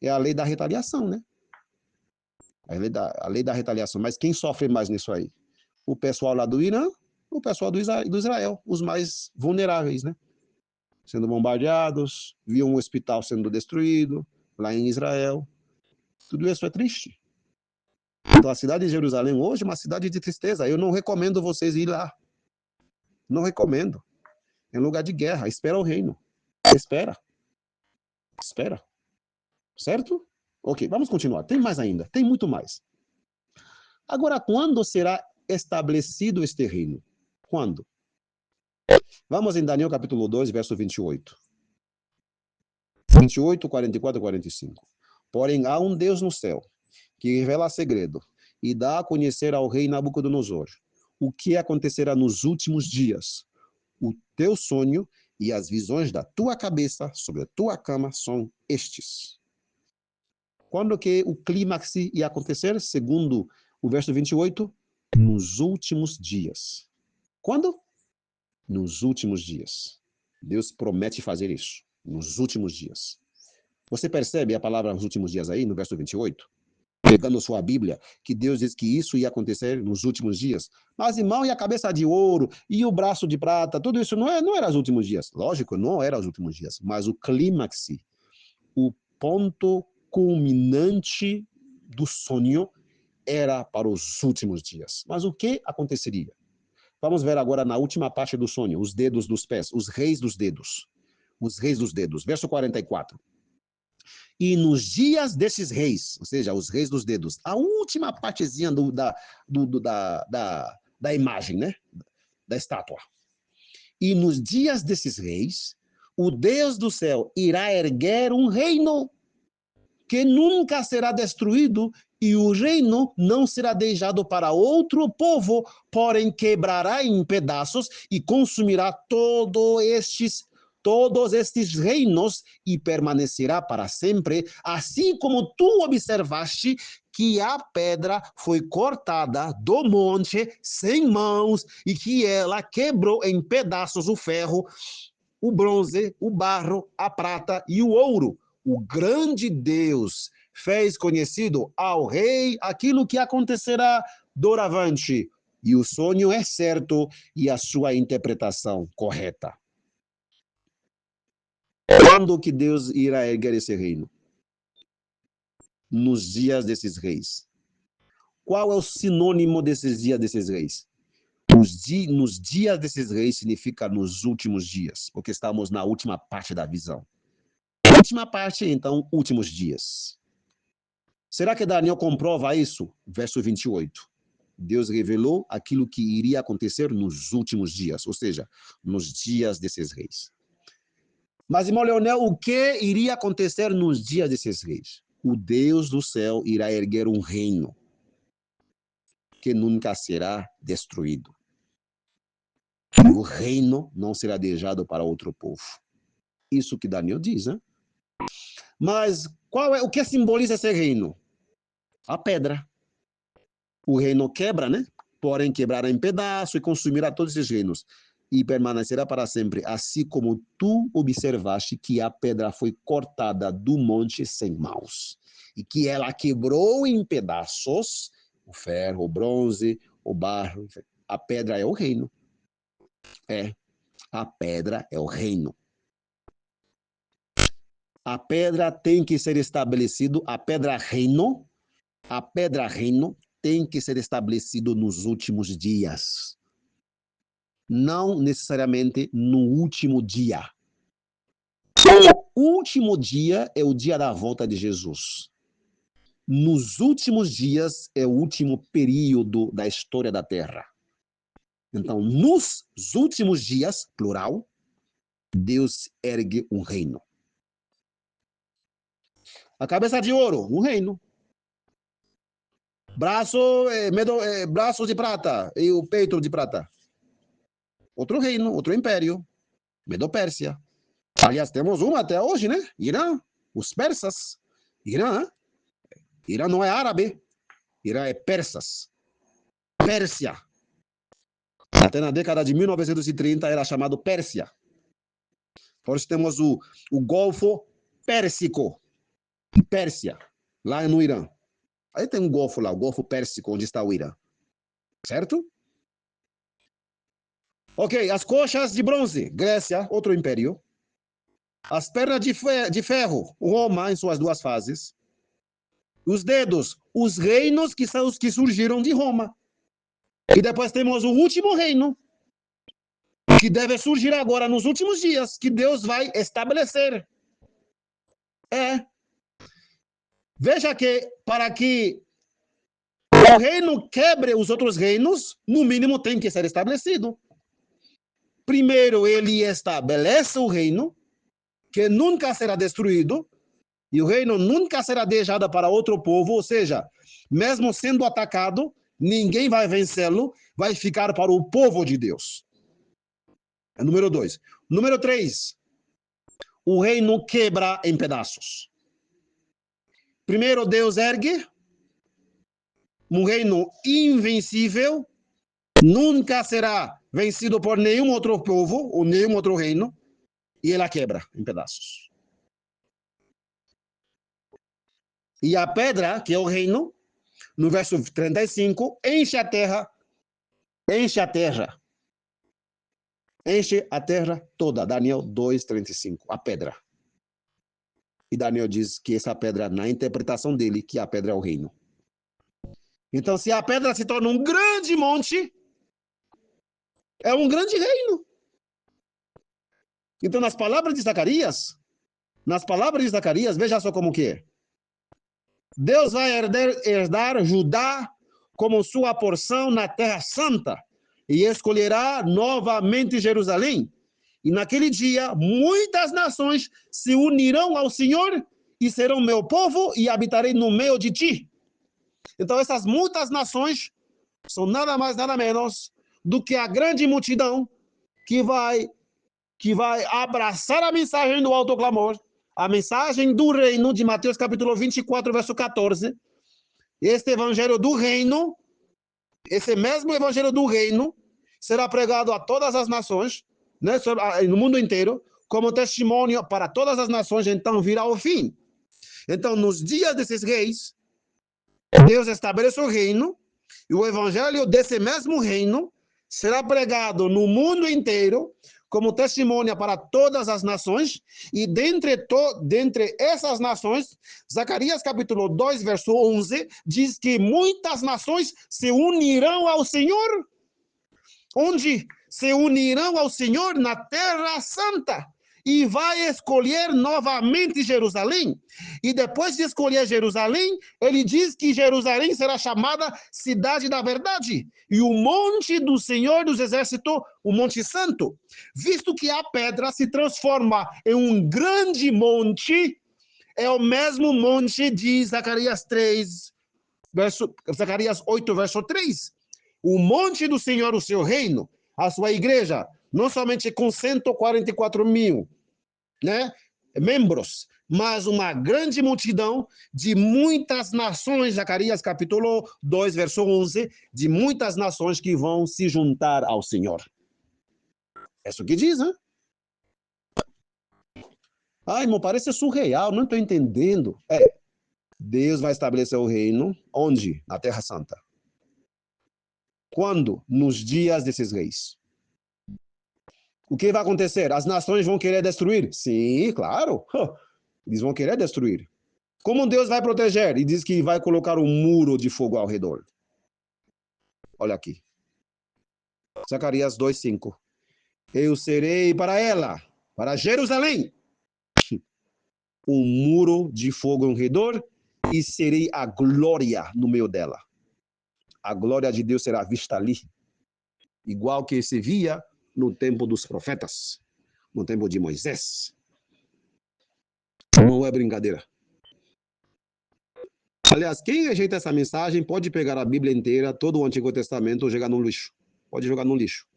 É a lei da retaliação, né? A lei da retaliação. Mas quem sofre mais nisso aí? O pessoal lá do Irã, o pessoal do Israel, os mais vulneráveis, né? Sendo bombardeados, viu um hospital sendo destruído lá em Israel. Tudo isso é triste. Então, a cidade de Jerusalém hoje é uma cidade de tristeza. Eu não recomendo vocês ir lá. Não recomendo. É um lugar de guerra. Espera o reino. Espera. Espera. Certo? Ok, vamos continuar. Tem mais ainda. Tem muito mais. Agora, quando será estabelecido este reino? Quando? Vamos em Daniel capítulo 2, verso 28. 28, 44 e 45. Porém, há um Deus no céu, que revela segredo, e dá a conhecer ao rei Nabucodonosor o que acontecerá nos últimos dias. O teu sonho e as visões da tua cabeça sobre a tua cama são estes. Quando que o clímax ia acontecer? Segundo o verso 28, nos últimos dias. Quando? Nos últimos dias. Deus promete fazer isso, nos últimos dias. Você percebe a palavra nos últimos dias aí, no verso 28? Pegando sua Bíblia, que Deus diz que isso ia acontecer nos últimos dias. Mas, irmão, e a cabeça de ouro, e o braço de prata, tudo isso não era os últimos dias. Lógico, não era os últimos dias. Mas o clímax, o ponto culminante do sonho era para os últimos dias. Mas o que aconteceria? Vamos ver agora na última parte do sonho, os dedos dos pés, os reis dos dedos. Os reis dos dedos. Verso 44. E nos dias desses reis, ou seja, os reis dos dedos, a última partezinha da imagem, né? Da estátua. E nos dias desses reis, o Deus do céu irá erguer um reino que nunca será destruído, e o reino não será deixado para outro povo, porém quebrará em pedaços e consumirá todos estes reinos e permanecerá para sempre, assim como tu observaste que a pedra foi cortada do monte sem mãos e que ela quebrou em pedaços o ferro, o bronze, o barro, a prata e o ouro. O grande Deus fez conhecido ao rei aquilo que acontecerá doravante. E o sonho é certo e a sua interpretação correta. Quando que Deus irá erguer esse reino? Nos dias desses reis. Qual é o sinônimo desses dias desses reis? Nos dias desses reis significa nos últimos dias, porque estamos na última parte da visão. Última parte, então, últimos dias. Será que Daniel comprova isso? Verso 28. Deus revelou aquilo que iria acontecer nos últimos dias, ou seja, nos dias desses reis. Mas, irmão Leonel, o que iria acontecer nos dias desses reis? O Deus do céu irá erguer um reino que nunca será destruído. O reino não será deixado para outro povo. Isso que Daniel diz, né? Mas o que simboliza esse reino? A pedra. O reino quebra, né? Porém, quebrará em pedaços e consumirá todos esses reinos. E permanecerá para sempre, assim como tu observaste que a pedra foi cortada do monte sem mãos, e que ela quebrou em pedaços, o ferro, o bronze, o barro, a pedra é o reino. A pedra é o reino. A pedra tem que ser estabelecido, a pedra reino tem que ser estabelecido nos últimos dias. Não necessariamente no último dia. O último dia é o dia da volta de Jesus. Nos últimos dias é o último período da história da Terra. Então, nos últimos dias, plural, Deus ergue um reino. A cabeça de ouro, um reino. Braços de prata e o peito de prata. Outro reino, outro império. Medo-Pérsia. Aliás, temos um até hoje, né? Irã, os persas. Irã não é árabe. Irã é persas. Pérsia. Até na década de 1930 era chamado Pérsia. Por isso temos o Golfo Pérsico. Pérsia, lá no Irã. Aí tem um golfo lá, o Golfo Pérsico, onde está o Irã. Certo? Ok, as coxas de bronze, Grécia, outro império. As pernas de ferro, Roma, em suas duas fases. Os dedos, os reinos que são os que surgiram de Roma. E depois temos o último reino, que deve surgir agora nos últimos dias, que Deus vai estabelecer. Veja que para que o reino quebre os outros reinos, no mínimo tem que ser estabelecido. Primeiro ele estabelece o reino, que nunca será destruído, e o reino nunca será deixado para outro povo, ou seja, mesmo sendo atacado, ninguém vai vencê-lo, vai ficar para o povo de Deus. É número 2. Número 3, o reino quebra em pedaços. Primeiro Deus ergue um reino invencível, nunca será vencido por nenhum outro povo ou nenhum outro reino, e ela quebra em pedaços. E a pedra, que é o reino, no verso 35, enche a terra toda. Daniel 2:35, a pedra. E Daniel diz que essa pedra, na interpretação dele, que a pedra é o reino. Então, se a pedra se torna um grande monte, é um grande reino. Então, nas palavras de Zacarias, veja só como que é. Deus vai herdar Judá como sua porção na Terra Santa e escolherá novamente Jerusalém. E naquele dia, muitas nações se unirão ao Senhor e serão meu povo e habitarei no meio de ti. Então, essas muitas nações são nada mais, nada menos do que a grande multidão que vai abraçar a mensagem do alto clamor, a mensagem do reino de Mateus capítulo 24, verso 14. Este evangelho do reino, esse mesmo evangelho do reino, será pregado a todas as nações, né, no mundo inteiro, como testemunho para todas as nações, então virá o fim. Então, nos dias desses reis, Deus estabelece o reino, e o evangelho desse mesmo reino será pregado no mundo inteiro, como testemunha para todas as nações, e dentre essas nações, Zacarias capítulo 2, verso 11, diz que muitas nações se unirão ao Senhor. Onde? Se unirão ao Senhor na Terra Santa. E vai escolher novamente Jerusalém. E depois de escolher Jerusalém, ele diz que Jerusalém será chamada Cidade da Verdade. E o monte do Senhor dos Exércitos, o Monte Santo. Visto que a pedra se transforma em um grande monte, é o mesmo monte de Zacarias 8, verso 3. O monte do Senhor, o seu reino, a sua igreja, não somente com 144 mil, né, membros, mas uma grande multidão de muitas nações, Zacarias capítulo 2, verso 11, de muitas nações que vão se juntar ao Senhor. É isso que diz, né? Ai, irmão, parece surreal, não estou entendendo. Deus vai estabelecer o reino, onde? Na Terra Santa. Quando? Nos dias desses reis. O que vai acontecer? As nações vão querer destruir? Sim, claro. Eles vão querer destruir. Como Deus vai proteger? E diz que vai colocar um muro de fogo ao redor. Olha aqui. Zacarias 2:5. Eu serei para ela, para Jerusalém, um muro de fogo ao redor e serei a glória no meio dela. A glória de Deus será vista ali, igual que se via no tempo dos profetas. no tempo de Moisés. Não é brincadeira. Aliás, quem rejeita essa mensagem pode pegar a Bíblia inteira, todo o Antigo Testamento, e jogar no lixo. Pode jogar no lixo.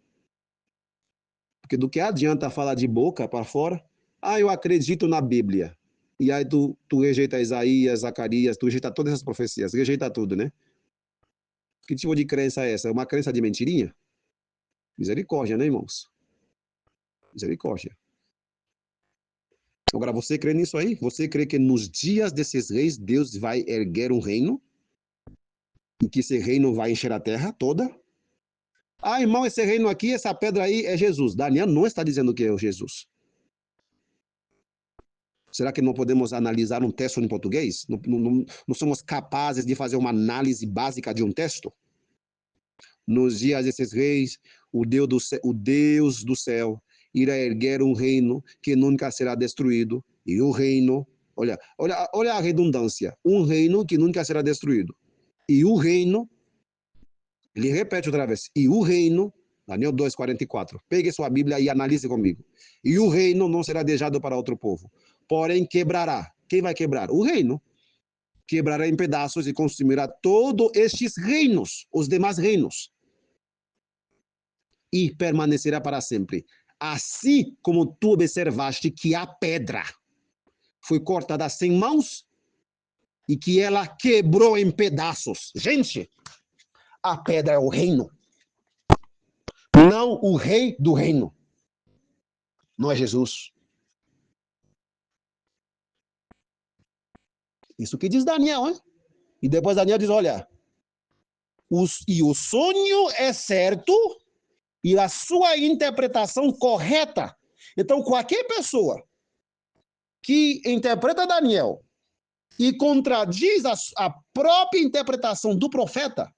Porque do que adianta falar de boca para fora? Ah, eu acredito na Bíblia. E aí tu rejeita Isaías, Zacarias, tu rejeita todas essas profecias, rejeita tudo, né? Que tipo de crença é essa? É uma crença de mentirinha? Misericórdia, né, irmãos? Misericórdia. Agora, você crê nisso aí? Você crê que nos dias desses reis, Deus vai erguer um reino? E que esse reino vai encher a terra toda? Ah, irmão, esse reino aqui, essa pedra aí é Jesus. Daniel não está dizendo que é o Jesus. Será que não podemos analisar um texto em português? Não somos capazes de fazer uma análise básica de um texto? Nos dias desses reis, o Deus do céu irá erguer um reino que nunca será destruído. E o reino, olha a redundância, um reino que nunca será destruído. E o reino, ele repete outra vez, e o reino, Daniel 2:44, pegue sua Bíblia e analise comigo. E o reino não será deixado para outro povo, porém quebrará. Quem vai quebrar? O reino. Quebrará em pedaços e consumirá todos estes reinos, os demais reinos. E permanecerá para sempre. Assim como tu observaste que a pedra foi cortada sem mãos e que ela quebrou em pedaços. Gente, a pedra é o reino, não o rei do reino. Não é Jesus. Isso que diz Daniel, hein? E depois Daniel diz, olha, o sonho é certo e a sua interpretação correta. Então, qualquer pessoa que interpreta Daniel e contradiz a própria interpretação do profeta,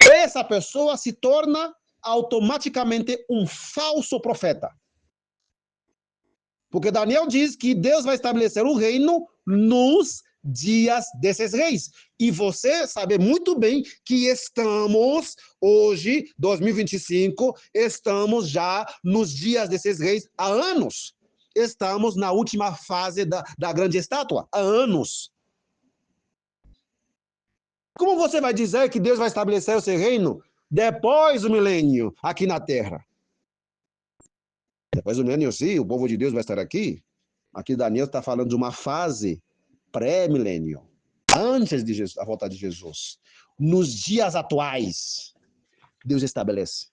essa pessoa se torna automaticamente um falso profeta. Porque Daniel diz que Deus vai estabelecer o reino nos dias desses reis. E você sabe muito bem que estamos, hoje, 2025, estamos já nos dias desses reis há anos. Estamos na última fase da grande estátua, há anos. Como você vai dizer que Deus vai estabelecer o seu reino depois do milênio aqui na Terra? Depois do milênio, sim, o povo de Deus vai estar aqui. Aqui Daniel está falando de uma fase pré-milênio, antes de Jesus, a volta de Jesus. Nos dias atuais, Deus estabelece.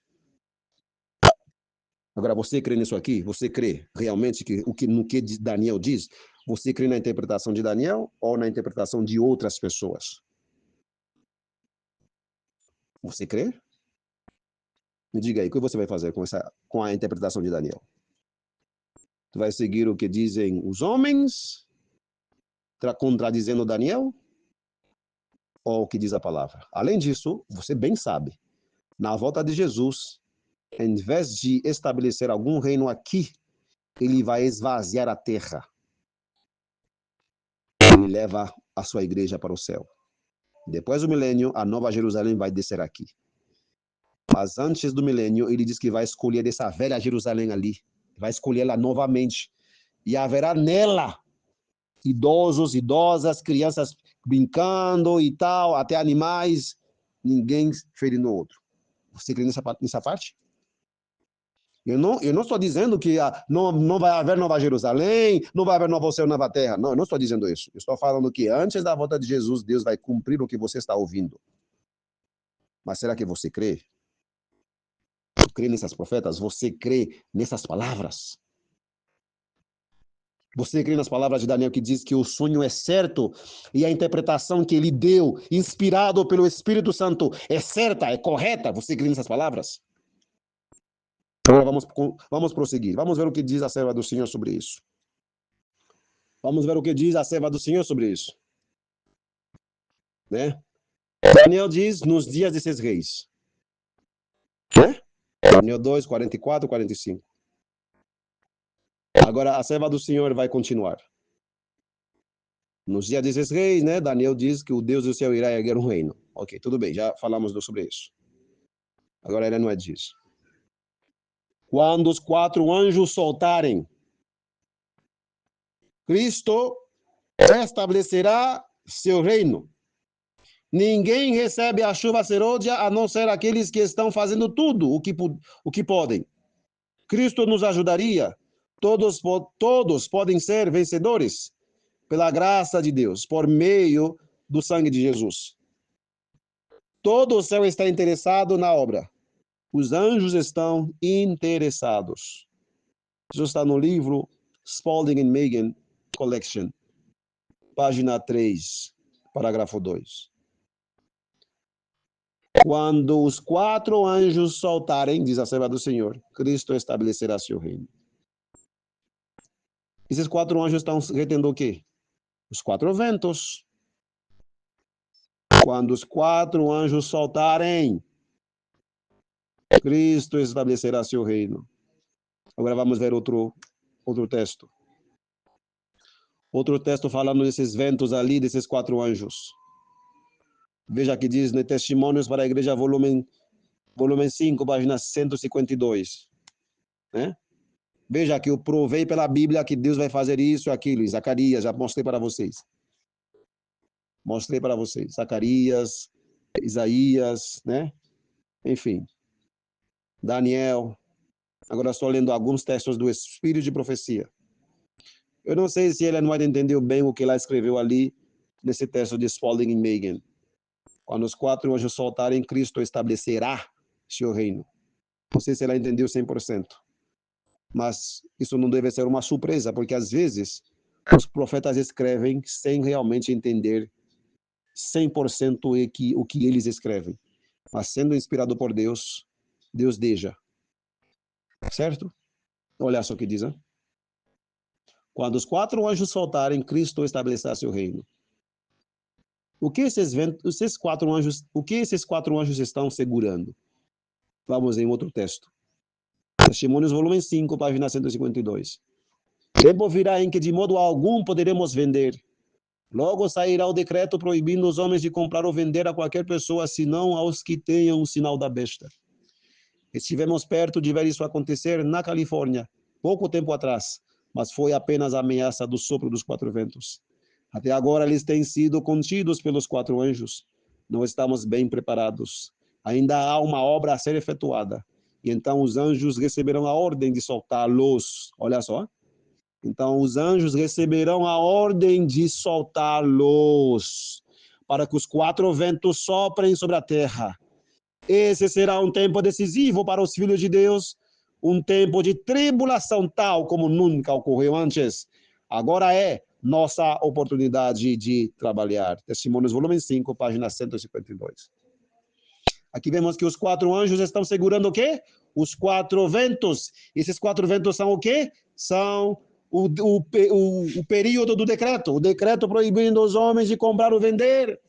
Agora, você crê nisso aqui? Você crê realmente no que Daniel diz? Você crê na interpretação de Daniel ou na interpretação de outras pessoas? Você crê? Me diga aí, o que você vai fazer com a interpretação de Daniel? Tu vai seguir o que dizem os homens, contradizendo Daniel? Ou o que diz a palavra? Além disso, você bem sabe, na volta de Jesus, em vez de estabelecer algum reino aqui, ele vai esvaziar a terra. Ele leva a sua igreja para o céu. Depois do milênio, a nova Jerusalém vai descer aqui. Mas antes do milênio, ele diz que vai escolher essa velha Jerusalém ali. Vai escolhê-la novamente. E haverá nela idosos, idosas, crianças brincando e tal, até animais, ninguém ferindo o outro. Você crê nessa parte? Eu não estou dizendo que não vai haver Nova Jerusalém, não vai haver novo céu, nova terra. Não, eu não estou dizendo isso. Eu estou falando que antes da volta de Jesus, Deus vai cumprir o que você está ouvindo. Mas será que você crê? Você crê nessas profetas? Você crê nessas palavras? Você crê nas palavras de Daniel que diz que o sonho é certo e a interpretação que ele deu, inspirado pelo Espírito Santo, é certa, é correta? Você crê nessas palavras? Agora vamos prosseguir. Vamos ver o que diz a serva do Senhor sobre isso. Vamos ver o que diz a serva do Senhor sobre isso. Né? Daniel diz nos dias desses reis. Né? Daniel 2, 44, 45. Agora a serva do Senhor vai continuar. Nos dias desses reis, né? Daniel diz que o Deus do céu irá erguer um reino. Ok, tudo bem, já falamos sobre isso. Agora ele não é disso. Quando os 4 anjos soltarem, Cristo estabelecerá seu reino. Ninguém recebe a chuva serôdia a não ser aqueles que estão fazendo tudo o que podem. Cristo nos ajudaria. Todos podem ser vencedores pela graça de Deus, por meio do sangue de Jesus. Todo o céu está interessado na obra. Os anjos estão interessados. Isso está no livro Spalding and Megan Collection, página 3, parágrafo 2. Quando os 4 anjos soltarem, diz a serva do Senhor, Cristo estabelecerá seu reino. Esses 4 anjos estão retendo o quê? Os 4 ventos. Quando os 4 anjos soltarem, Cristo estabelecerá seu reino. Agora vamos ver outro texto. Outro texto falando desses ventos ali, desses 4 anjos. Veja que diz, né, Testemunhos para a Igreja, volume 5, página 152. Né? Veja que eu provei pela Bíblia que Deus vai fazer isso e aquilo. Zacarias, já mostrei para vocês. Zacarias, Isaías, né? Enfim. Daniel. Agora estou lendo alguns textos do Espírito de Profecia. Eu não sei se ele não entendeu bem o que ela escreveu ali, nesse texto de Spalding e Megan. Quando os 4 anjos soltarem, Cristo estabelecerá seu reino. Não sei se ela entendeu 100%. Mas isso não deve ser uma surpresa, porque às vezes os profetas escrevem sem realmente entender 100% o que eles escrevem. Mas sendo inspirado por Deus, Deus deixa. Certo? Olha só o que diz, hein? Quando os 4 anjos soltarem, Cristo estabelecerá seu reino. O que esses 4 anjos estão segurando? Vamos em outro texto. Testemunhos, volume 5, página 152. Tempo virá em que de modo algum poderemos vender. Logo sairá o decreto proibindo os homens de comprar ou vender a qualquer pessoa, senão aos que tenham o sinal da besta. Estivemos perto de ver isso acontecer na Califórnia, pouco tempo atrás, mas foi apenas a ameaça do sopro dos 4 ventos. Até agora eles têm sido contidos pelos 4 anjos. Não estamos bem preparados. Ainda há uma obra a ser efetuada. E então os anjos receberão a ordem de soltá-los. Olha só. Então os anjos receberão a ordem de soltá-los, para que os 4 ventos soprem sobre a terra. Esse será um tempo decisivo para os filhos de Deus, um tempo de tribulação tal como nunca ocorreu antes. Agora é nossa oportunidade de trabalhar. Testemunhos, volume 5, página 152. Aqui vemos que os 4 anjos estão segurando o quê? Os 4 ventos. Esses 4 ventos são o quê? São o período do decreto. O decreto proibindo os homens de comprar ou vender.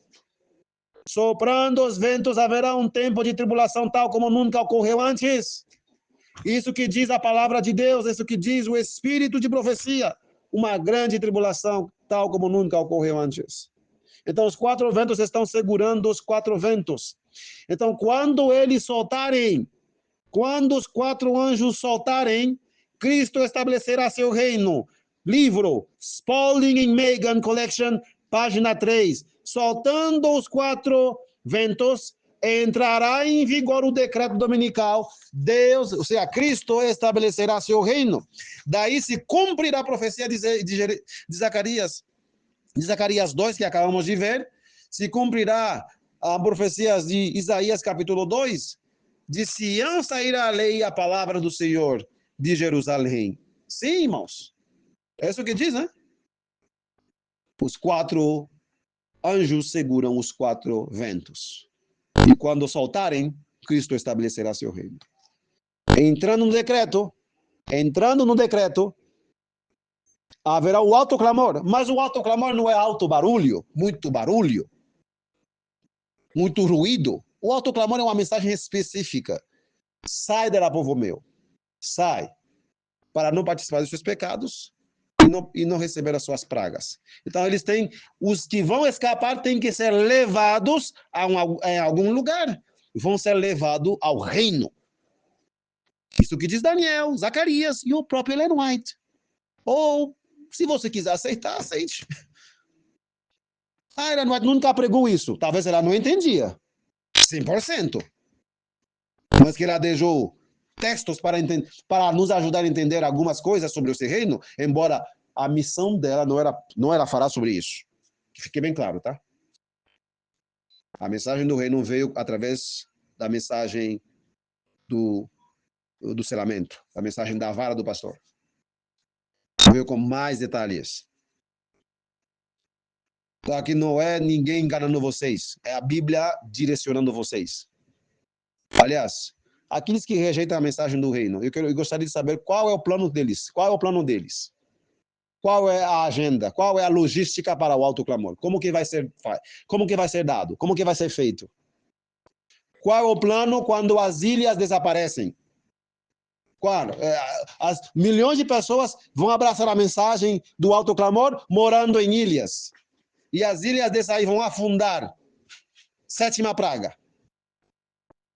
Soprando os ventos, haverá um tempo de tribulação tal como nunca ocorreu antes. Isso que diz a palavra de Deus, isso que diz o Espírito de Profecia. Uma grande tribulação tal como nunca ocorreu antes. Então, os 4 ventos estão segurando os 4 ventos. Então, quando eles soltarem, quando os 4 anjos soltarem, Cristo estabelecerá seu reino. Livro Spalding and Megan Collection, página 3. Soltando os 4 ventos, entrará em vigor o decreto dominical. Deus, ou seja, Cristo estabelecerá seu reino. Daí se cumprirá a profecia de Zacarias. De Zacarias 2, que acabamos de ver, se cumprirá a profecia de Isaías capítulo 2, de Sião sairá a lei e a palavra do Senhor de Jerusalém. Sim, irmãos. É isso que diz, né? Os 4 anjos seguram os 4 ventos. E quando soltarem, Cristo estabelecerá seu reino. Entrando no decreto, haverá o alto clamor, mas o alto clamor não é alto barulho, muito ruído. O alto clamor é uma mensagem específica. Sai dela, povo meu. Sai. Para não participar dos seus pecados e não receber as suas pragas. Então, os que vão escapar têm que ser levados a algum lugar. Vão ser levados ao reino. Isso que diz Daniel, Zacarias e o próprio Ellen White. Ou, se você quiser aceitar, aceite. A Ellen White nunca pregou isso. Talvez ela não entendia. 100%. Mas que ela deixou textos para nos ajudar a entender algumas coisas sobre o seu reino, embora a missão dela não era falar sobre isso. Que fique bem claro, tá? A mensagem do reino veio através da mensagem do selamento, a mensagem da vara do pastor. Veio com mais detalhes. Então, aqui não é ninguém enganando vocês, é a Bíblia direcionando vocês. Aliás, aqueles que rejeitam a mensagem do reino, eu gostaria de saber qual é o plano deles. Qual é o plano deles? Qual é a agenda? Qual é a logística para o alto clamor? Como que vai ser dado? Como que vai ser feito? Qual é o plano quando as ilhas desaparecem? Claro, as milhões de pessoas vão abraçar a mensagem do alto clamor morando em ilhas. E as ilhas dessa aí vão afundar. Sétima praga.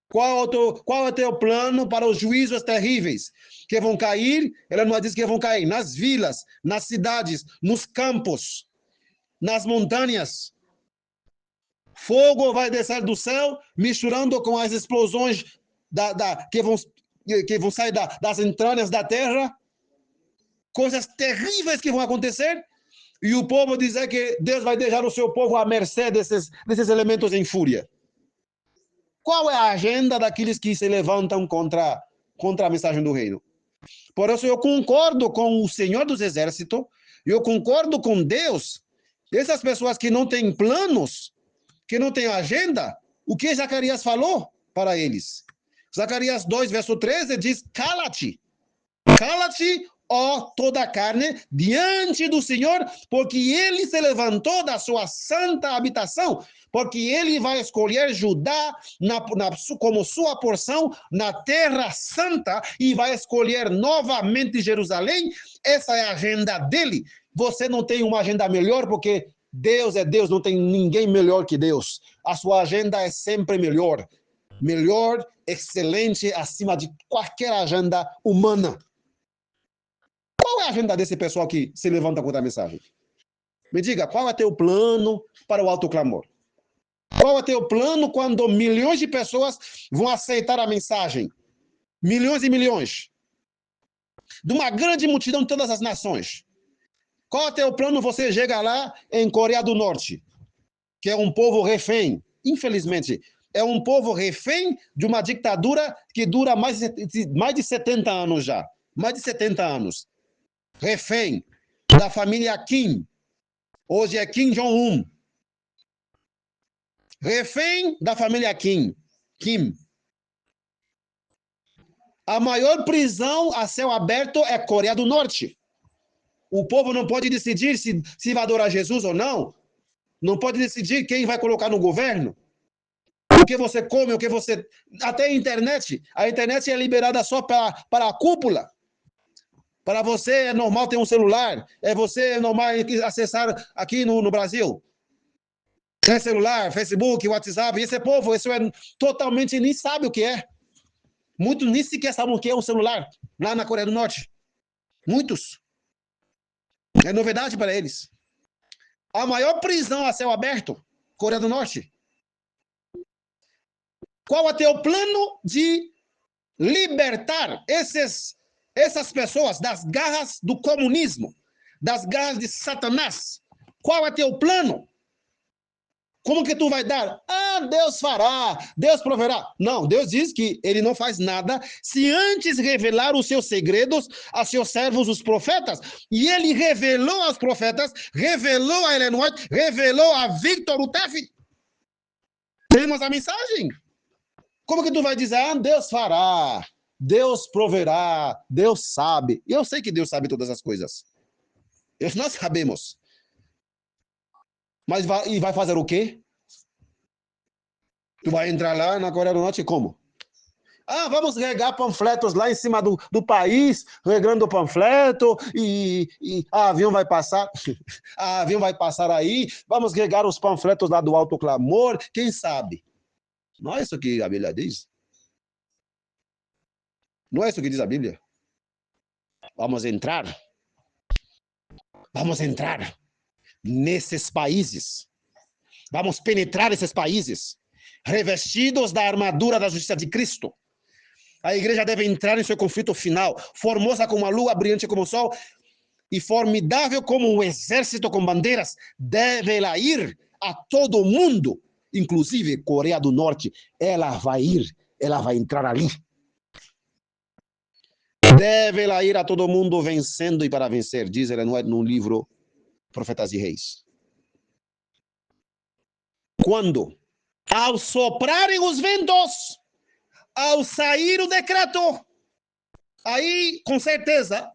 Qual é o teu plano para os juízos terríveis que vão cair? Ela não diz que vão cair nas vilas, nas cidades, nos campos, nas montanhas. Fogo vai descer do céu, misturando com as explosões que vão sair das entranhas da terra. Coisas terríveis que vão acontecer. E o povo dizer que Deus vai deixar o seu povo à mercê desses elementos em fúria. Qual é a agenda daqueles que se levantam contra a mensagem do reino? Por isso eu concordo com o Senhor dos Exércitos, eu concordo com Deus. Essas pessoas que não têm planos, que não têm agenda, o que Zacarias falou para eles? Zacarias 2, verso 13 diz, cala-te, ó toda a carne, diante do Senhor, porque ele se levantou da sua santa habitação, porque ele vai escolher Judá como sua porção na terra santa e vai escolher novamente Jerusalém. Essa é a agenda dele. Você não tem uma agenda melhor, porque Deus é Deus, não tem ninguém melhor que Deus. A sua agenda é sempre melhor. Melhor, excelente, acima de qualquer agenda humana. Qual é a agenda desse pessoal que se levanta contra a mensagem? Me diga, qual é teu plano para o alto clamor? Qual é teu plano quando milhões de pessoas vão aceitar a mensagem? Milhões e milhões. De uma grande multidão de todas as nações. Qual é teu plano? Você chega lá em Coreia do Norte, que é um povo refém. Infelizmente, é um povo refém de uma ditadura que dura mais de 70 anos já. Mais de 70 anos. Refém da família Kim. Hoje é Kim Jong-un. Refém da família Kim. A maior prisão a céu aberto é Coreia do Norte. O povo não pode decidir se vai adorar Jesus ou não. Não pode decidir quem vai colocar no governo. O que você come, o que você... Até a internet. A internet é liberada só para a cúpula. Para você é normal ter um celular. É normal acessar aqui no Brasil. Tem celular, Facebook, WhatsApp. Esse povo, isso é totalmente nem sabe o que é. Muitos nem sequer sabem o que é um celular lá na Coreia do Norte. Muitos. É novidade para eles. A maior prisão a céu aberto, Coreia do Norte. Qual é o teu plano de libertar essas pessoas das garras do comunismo, das garras de Satanás? Qual é o teu plano? Como que tu vai dar? Ah, Deus fará, Deus proverá. Não, Deus diz que ele não faz nada se antes revelar os seus segredos a seus servos, os profetas. E ele revelou aos profetas, revelou a Ellen White, revelou a Victor Utef. Temos a mensagem. Como que tu vai dizer? Ah, Deus fará, Deus proverá, Deus sabe. Eu sei que Deus sabe todas as coisas. Nós sabemos. Mas vai fazer o quê? Tu vai entrar lá na Coreia do Norte como? Ah, vamos regar panfletos lá em cima do país, regando o panfleto, e avião vai passar, avião vai passar aí, vamos regar os panfletos lá do alto clamor, quem sabe? Não é isso que a Bíblia diz. Não é isso que diz a Bíblia? Vamos entrar nesses países. Vamos penetrar esses países, revestidos da armadura da justiça de Cristo. A igreja deve entrar em seu conflito final, formosa como a lua, brilhante como o sol, e formidável como um exército com bandeiras. Deve ela ir a todo mundo, inclusive Coreia do Norte. Ela vai entrar ali. Deve ela ir a todo mundo vencendo e para vencer, diz ela no livro Profetas e Reis. Quando? Ao soprarem os ventos, ao sair o decreto, aí, com certeza,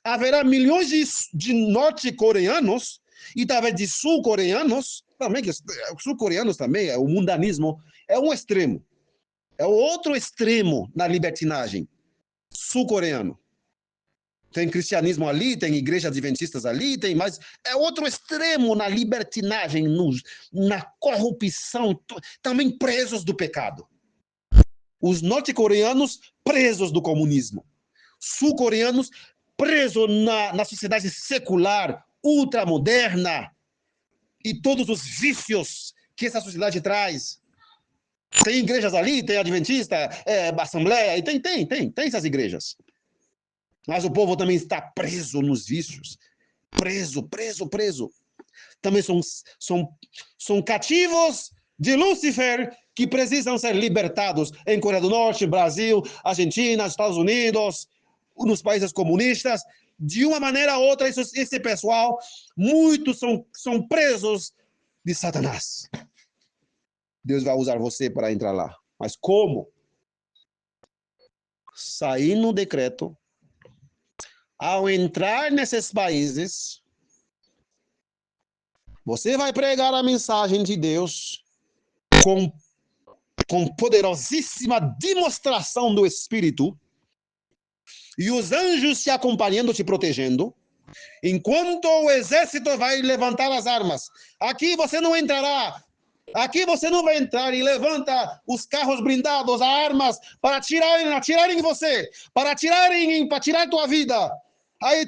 haverá milhões de norte-coreanos e talvez de sul-coreanos, também, que sul-coreanos também, o mundanismo é um extremo. É o outro extremo na libertinagem. Sul-coreano. Tem cristianismo ali, tem igrejas adventistas ali, tem mais. É outro extremo na libertinagem, na corrupção, também presos do pecado. Os norte-coreanos presos do comunismo. Sul-coreanos presos na sociedade secular, ultramoderna, e todos os vícios que essa sociedade traz. Tem igrejas ali, tem adventista, assembleia, e tem essas igrejas. Mas o povo também está preso nos vícios. Preso. Também são cativos de Lúcifer que precisam ser libertados em Coreia do Norte, Brasil, Argentina, Estados Unidos, nos países comunistas. De uma maneira ou outra, esse pessoal, muitos são presos de Satanás. Deus vai usar você para entrar lá. Mas como? Sair no decreto. Ao entrar nesses países, você vai pregar a mensagem de Deus com poderosíssima demonstração do Espírito, e os anjos te acompanhando, te protegendo, enquanto o exército vai levantar as armas. Aqui você não entrará. Aqui você não vai entrar, e levanta os carros blindados, as armas, para atirarem em você, para tirar tua vida. Aí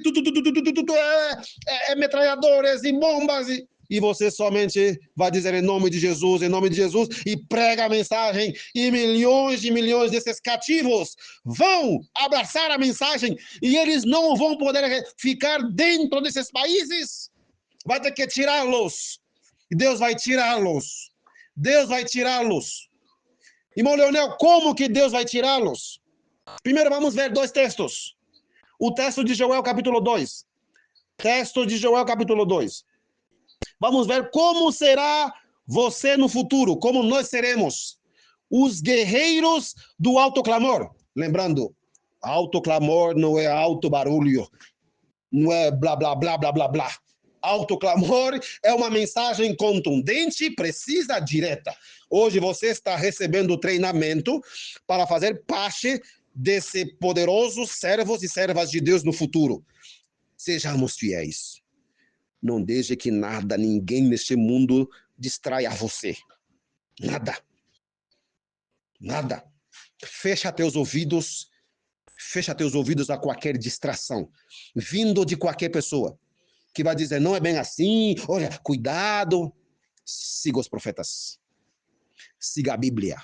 metralhadores e bombas, e você somente vai dizer em nome de Jesus, e prega a mensagem, e milhões desses cativos vão abraçar a mensagem, e eles não vão poder ficar dentro desses países. Vai ter que tirá-los. Deus vai tirá-los. Irmão Leonel, como que Deus vai tirá-los? Primeiro vamos ver dois textos. O texto de Joel capítulo 2. Vamos ver como será você no futuro, como nós seremos os guerreiros do alto clamor. Lembrando, alto clamor não é alto barulho, não é blá, blá, blá, blá, blá, blá. Alto clamor é uma mensagem contundente, precisa, direta. Hoje você está recebendo treinamento para fazer parte desse poderosos servos e servas de Deus no futuro. Sejamos fiéis. Não deixe que nada, ninguém neste mundo distraia você. Nada. Fecha teus ouvidos a qualquer distração, vindo de qualquer pessoa, que vai dizer, não é bem assim, olha, cuidado. Siga os profetas. Siga a Bíblia.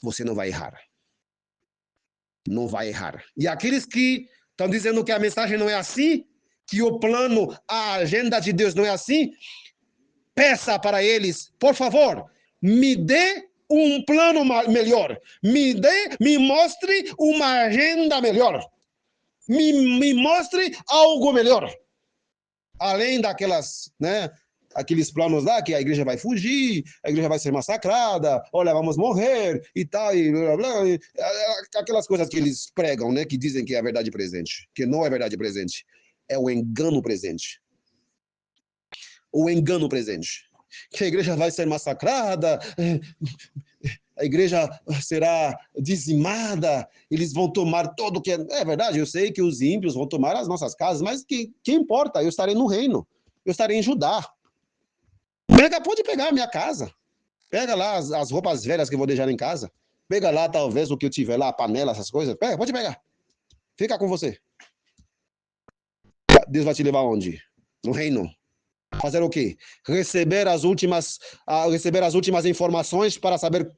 Você não vai errar. E aqueles que estão dizendo que a mensagem não é assim, que o plano, a agenda de Deus não é assim, peça para eles, por favor, me dê um plano melhor, me mostre uma agenda melhor, me mostre algo melhor, além daquelas, aqueles planos lá que a igreja vai fugir, a igreja vai ser massacrada, olha, vamos morrer e tal, e blá, blá, blá, aquelas coisas que eles pregam, que dizem que é a verdade presente, que não é verdade presente, é o engano presente. Que a igreja vai ser massacrada, a igreja será dizimada, eles vão tomar todo o que é verdade. Eu sei que os ímpios vão tomar as nossas casas, mas que importa? Eu estarei no reino, eu estarei em Judá. Pode pegar a minha casa, pega lá as roupas velhas que eu vou deixar em casa, Pega lá, talvez, o que eu tiver lá, a panela, essas coisas. Pega, pode pegar. Fica com você. Deus vai te levar aonde? No reino. Fazer o quê? Receber as últimas informações para saber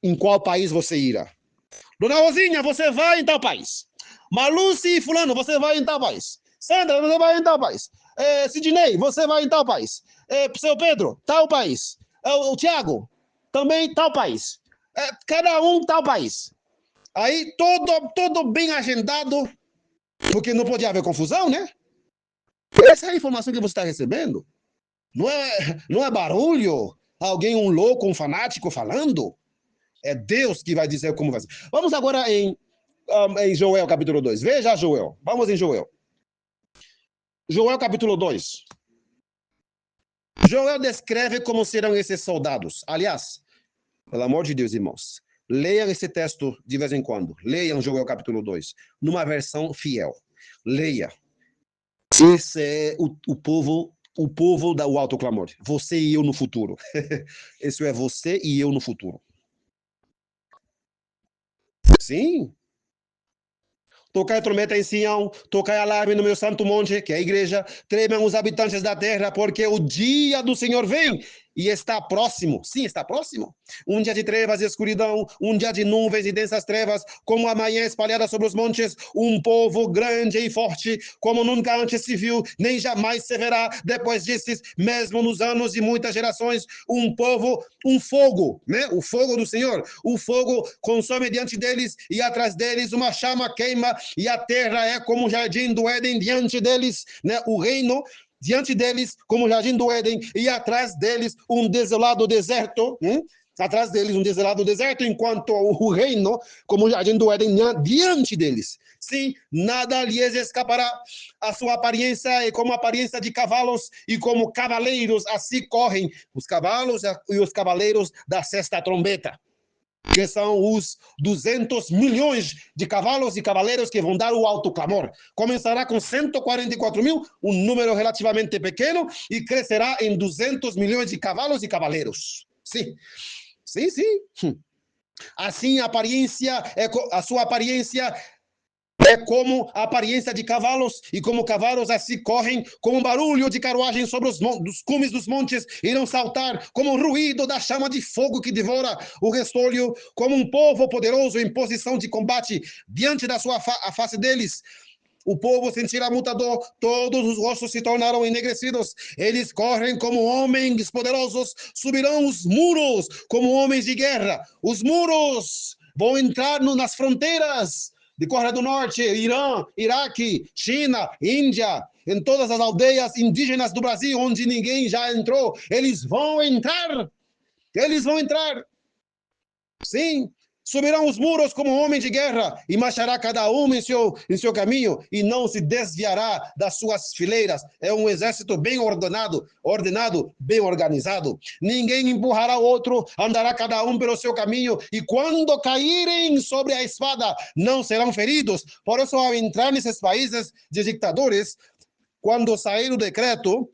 em qual país você irá. Dona Rosinha, você vai em tal país. Maluci e fulano, você vai em tal país. Sandra, você vai em tal país. Sidney, você vai em tal país. Seu Pedro, tal país. O Tiago, também tal país. Cada um tal país. Aí, todo bem agendado, porque não pode haver confusão, né? Essa é a informação que você está recebendo. Não é barulho, alguém, um louco, um fanático falando. É Deus que vai dizer como vai ser. Vamos agora em Joel capítulo 2. Veja Joel. Vamos em Joel. Joel capítulo 2. Joel descreve como serão esses soldados. Aliás, pelo amor de Deus, irmãos, leiam esse texto de vez em quando. Leiam Joel capítulo 2, numa versão fiel. Leia. Esse é o povo do alto clamor. Você e eu no futuro. Isso é você e eu no futuro. Sim. Tocai trombeta em Sião, tocai alarme no meu santo monte, que é a igreja, tremam os habitantes da terra, porque o dia do Senhor vem e está próximo. Sim, está próximo. Um dia de trevas e escuridão, um dia de nuvens e densas trevas, como a manhã espalhada sobre os montes, um povo grande e forte, como nunca antes se viu, nem jamais se verá depois desses, mesmo nos anos e muitas gerações, um povo, um fogo, né? O fogo do Senhor, o fogo consome diante deles e atrás deles uma chama queima e a terra é como o jardim do Éden diante deles, né? O reino diante deles, como o jardim do Éden, e atrás deles um desolado deserto, atrás deles um desolado deserto, enquanto o reino, como o jardim do Éden, diante deles. Sim, nada lhes escapará. A sua aparência é como a aparência de cavalos, e como cavaleiros, assim correm os cavalos e os cavaleiros da sexta trombeta, que são os 200 milhões de cavalos e cavaleiros que vão dar o alto clamor. Começará com 144 mil, um número relativamente pequeno, e crescerá em 200 milhões de cavalos e cavaleiros. Sim, sim, sim. Assim, a sua aparência é como a aparência de cavalos, e como cavalos assim correm, como um barulho de carruagem sobre os cumes dos montes, irão saltar, como o ruído da chama de fogo que devora o restolho, como um povo poderoso em posição de combate diante da sua a face deles. O povo sentirá muita dor, todos os rostos se tornarão enegrecidos, eles correm como homens poderosos, subirão os muros como homens de guerra, os muros vão entrar nas fronteiras de Coreia do Norte, Irã, Iraque, China, Índia, em todas as aldeias indígenas do Brasil, onde ninguém já entrou, eles vão entrar. Sim, subirão os muros como homem de guerra, e marchará cada um em seu caminho, e não se desviará das suas fileiras. É um exército bem ordenado, bem organizado. Ninguém empurrará o outro, andará cada um pelo seu caminho, e quando caírem sobre a espada, não serão feridos. Por isso, ao entrar nesses países de ditadores, quando sair o decreto,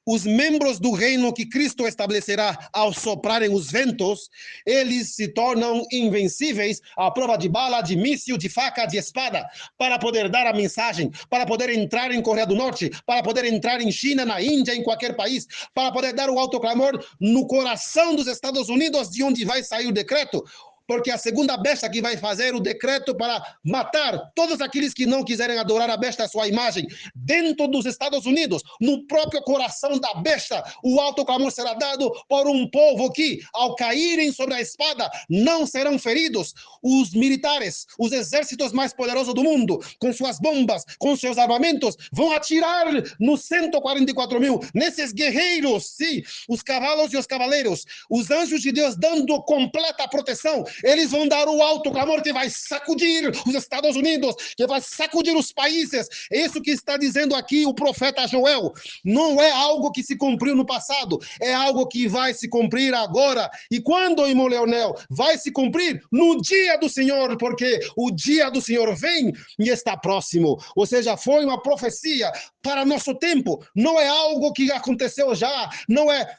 os membros do reino que Cristo estabelecerá ao soprarem os ventos, eles se tornam invencíveis à prova de bala, de míssil, de faca, de espada, para poder dar a mensagem, para poder entrar em Coreia do Norte, para poder entrar em China, na Índia, em qualquer país, para poder dar o alto clamor no coração dos Estados Unidos, de onde vai sair o decreto. Porque a segunda besta que vai fazer o decreto para matar todos aqueles que não quiserem adorar a besta, a sua imagem, dentro dos Estados Unidos, no próprio coração da besta, o alto clamor será dado por um povo que, ao caírem sobre a espada, não serão feridos. Os militares, os exércitos mais poderosos do mundo, com suas bombas, com seus armamentos, vão atirar nos 144 mil, nesses guerreiros, sim, os cavalos e os cavaleiros, os anjos de Deus dando completa proteção. Eles vão dar o alto clamor que vai sacudir os Estados Unidos, que vai sacudir os países. Isso que está dizendo aqui o profeta Joel. Não é algo que se cumpriu no passado, é algo que vai se cumprir agora. E quando, irmão Leonel, vai se cumprir? No dia do Senhor, porque o dia do Senhor vem e está próximo. Ou seja, foi uma profecia para nosso tempo. Não é algo que aconteceu já, não é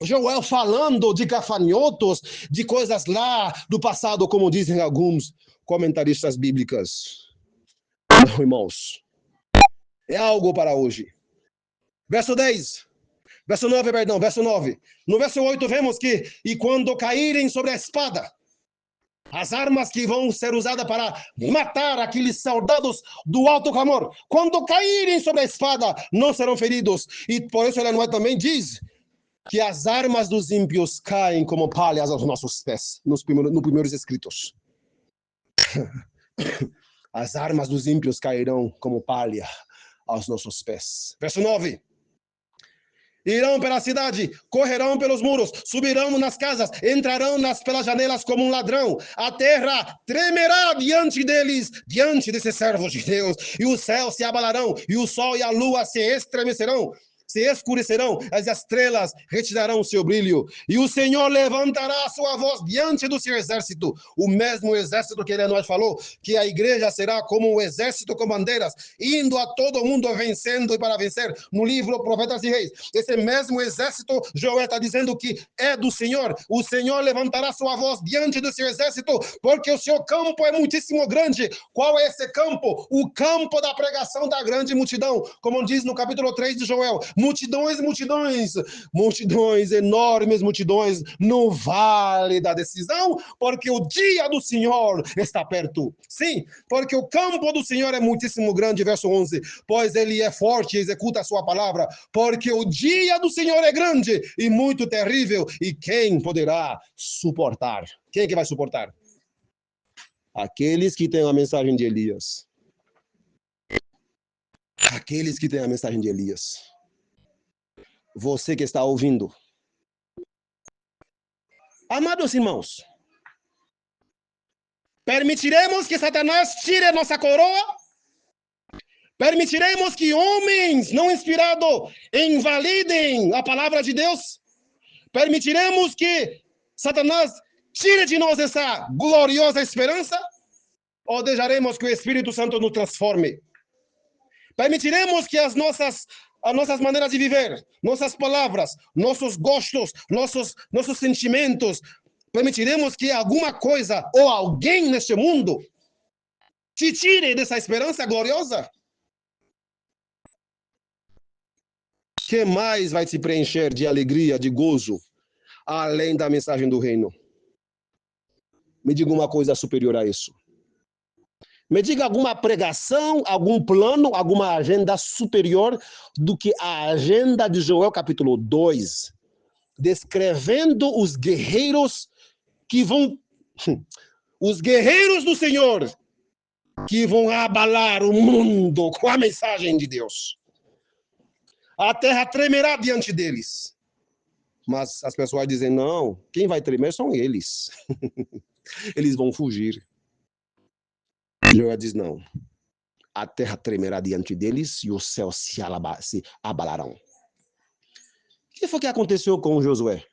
Joel falando de gafanhotos, de coisas lá do passado, como dizem alguns comentaristas bíblicos. Não, irmãos, é algo para hoje. Verso 10. Verso 9, perdão, verso 9. No verso 8 vemos que, e quando caírem sobre a espada, as armas que vão ser usadas para matar aqueles soldados do alto clamor, quando caírem sobre a espada, não serão feridos. E por isso Ellen White também diz que as armas dos ímpios caem como palhas aos nossos pés, nos primeiros escritos. As armas dos ímpios cairão como palha aos nossos pés. Verso 9. Irão pela cidade, correrão pelos muros, subirão nas casas, entrarão pelas janelas como um ladrão. A terra tremerá diante deles, diante desses servos de Deus. E os céus se abalarão, e o sol e a lua se estremecerão. Se escurecerão, as estrelas retirarão o seu brilho, e o Senhor levantará a sua voz diante do seu exército, o mesmo exército que ele nós falou, que a igreja será como um exército com bandeiras, indo a todo mundo vencendo e para vencer, no livro Profetas e Reis. Esse mesmo exército, Joel está dizendo que é do Senhor. O Senhor levantará sua voz diante do seu exército, porque o seu campo é muitíssimo grande. Qual é esse campo? O campo da pregação da grande multidão, como diz no capítulo 3 de Joel. Multidões, multidões, multidões, enormes multidões no vale da decisão, porque o dia do Senhor está perto. Sim, porque o campo do Senhor é muitíssimo grande, verso 11, pois ele é forte e executa a sua palavra, porque o dia do Senhor é grande e muito terrível, e quem poderá suportar? Quem é que vai suportar? Aqueles que têm a mensagem de Elias. Aqueles que têm a mensagem de Elias. Você que está ouvindo. Amados irmãos, permitiremos que Satanás tire a nossa coroa? Permitiremos que homens não inspirados invalidem a palavra de Deus? Permitiremos que Satanás tire de nós essa gloriosa esperança? Ou deixaremos que o Espírito Santo nos transforme? Permitiremos que as nossas maneiras de viver, nossas palavras, nossos gostos, nossos sentimentos, permitiremos que alguma coisa ou alguém neste mundo te tire dessa esperança gloriosa? O que mais vai te preencher de alegria, de gozo, além da mensagem do reino? Me diga uma coisa superior a isso. Me diga alguma pregação, algum plano, alguma agenda superior do que a agenda de Joel capítulo 2, descrevendo os guerreiros que vão, os guerreiros do Senhor, que vão abalar o mundo com a mensagem de Deus. A terra tremerá diante deles. Mas as pessoas dizem, não, quem vai tremer são eles. Eles vão fugir. Joel diz, não. A terra tremerá diante deles e os céus se abalarão. O que foi que aconteceu com Josué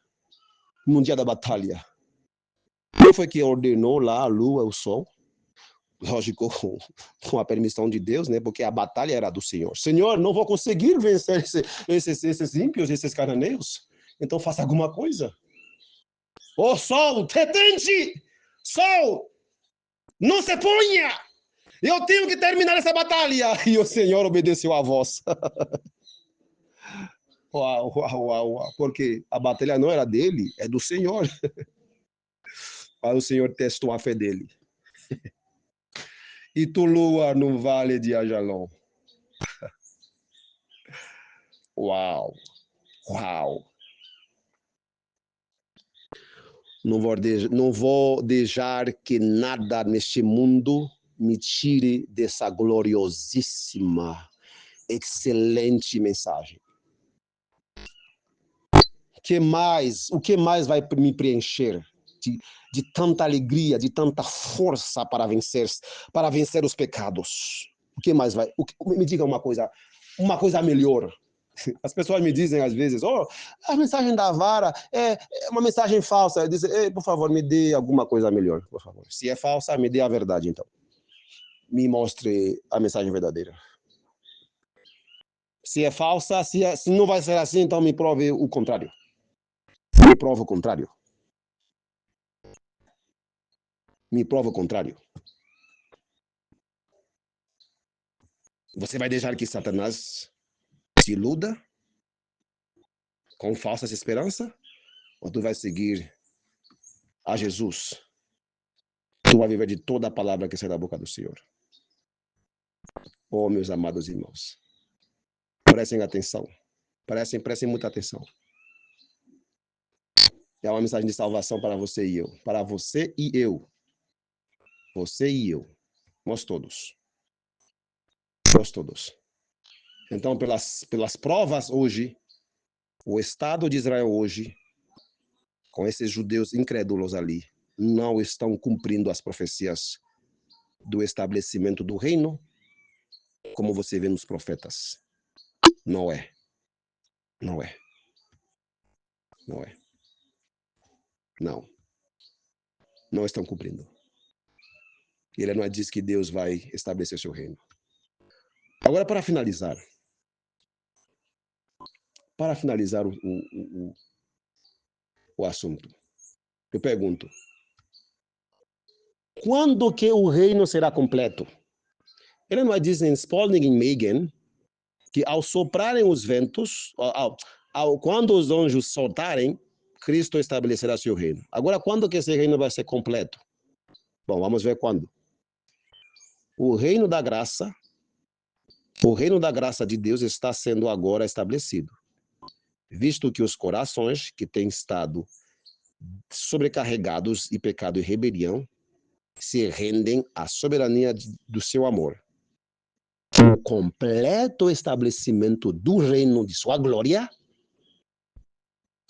no dia da batalha? Quem foi que ordenou lá a lua, o sol? Lógico, com a permissão de Deus, né? Porque a batalha era do Senhor. Senhor, não vou conseguir vencer esses ímpios, esses cananeus. Então faça alguma coisa. Ô sol, detente! Sol, não se ponha! Eu tenho que terminar essa batalha. E o Senhor obedeceu a voz. Uau, uau, uau, uau. Porque a batalha não era dele, é do Senhor. Mas o Senhor testou a fé dele. E tu, lua, no vale de Ajalon. Uau, uau. Não vou deixar que nada neste mundo me tire dessa gloriosíssima, excelente mensagem. O que mais vai me preencher de tanta alegria, de tanta força para vencer os pecados? O que mais vai? Me diga uma coisa melhor. As pessoas me dizem às vezes, a mensagem da vara é uma mensagem falsa. Eu digo, por favor, me dê alguma coisa melhor, por favor. Se é falsa, me dê a verdade, então. Me mostre a mensagem verdadeira. Se é falsa, se não vai ser assim, então me prove o contrário. Me prova o contrário. Me prova o contrário. Você vai deixar que Satanás te iluda com falsas esperanças? Ou tu vai seguir a Jesus? Tu vai viver de toda a palavra que sai da boca do Senhor. Oh, meus amados irmãos, prestem atenção. Prestem muita atenção. É uma mensagem de salvação para você e eu. Para você e eu. Você e eu. Nós todos. Nós todos. Então, pelas provas hoje, o Estado de Israel hoje, com esses judeus incrédulos ali, não estão cumprindo as profecias do estabelecimento do reino, como você vê nos profetas. Não é. Não é. Não é. Não. Não estão cumprindo. Ele não diz que Deus vai estabelecer seu reino. Agora, para finalizar o assunto, eu pergunto, quando que o reino será completo? Ele não diz em Spalding e Megan que ao soprarem os ventos, quando os anjos soltarem, Cristo estabelecerá seu reino. Agora, quando que esse reino vai ser completo? Bom, vamos ver quando. O reino da graça de Deus está sendo agora estabelecido, visto que os corações que têm estado sobrecarregados de pecado e rebelião se rendem à soberania do seu amor. O completo estabelecimento do reino de sua glória,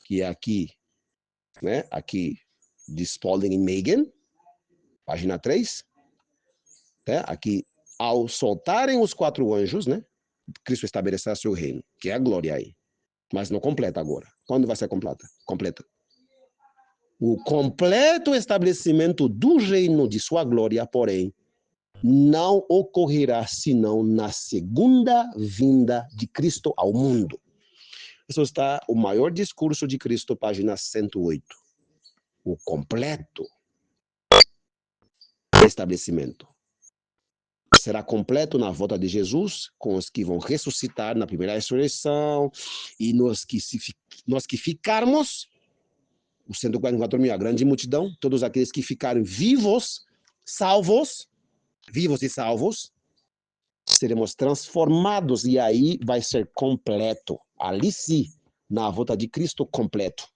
que é aqui, né? Aqui de Spalding e Megan, página 3, né? Aqui, ao soltarem os 4 anjos, né? Cristo estabelecerá seu reino, que é a glória aí. Mas não completa agora. Quando vai ser completa? O completo estabelecimento do reino de sua glória, porém, não ocorrerá senão na segunda vinda de Cristo ao mundo. Isso está o maior discurso de Cristo, página 108. O completo estabelecimento será completo na volta de Jesus, com os que vão ressuscitar na primeira ressurreição, e nós que ficarmos, os 144 mil, a grande multidão, todos aqueles que ficarem vivos e salvos, seremos transformados, e aí vai ser completo. Ali sim, na volta de Cristo, completo.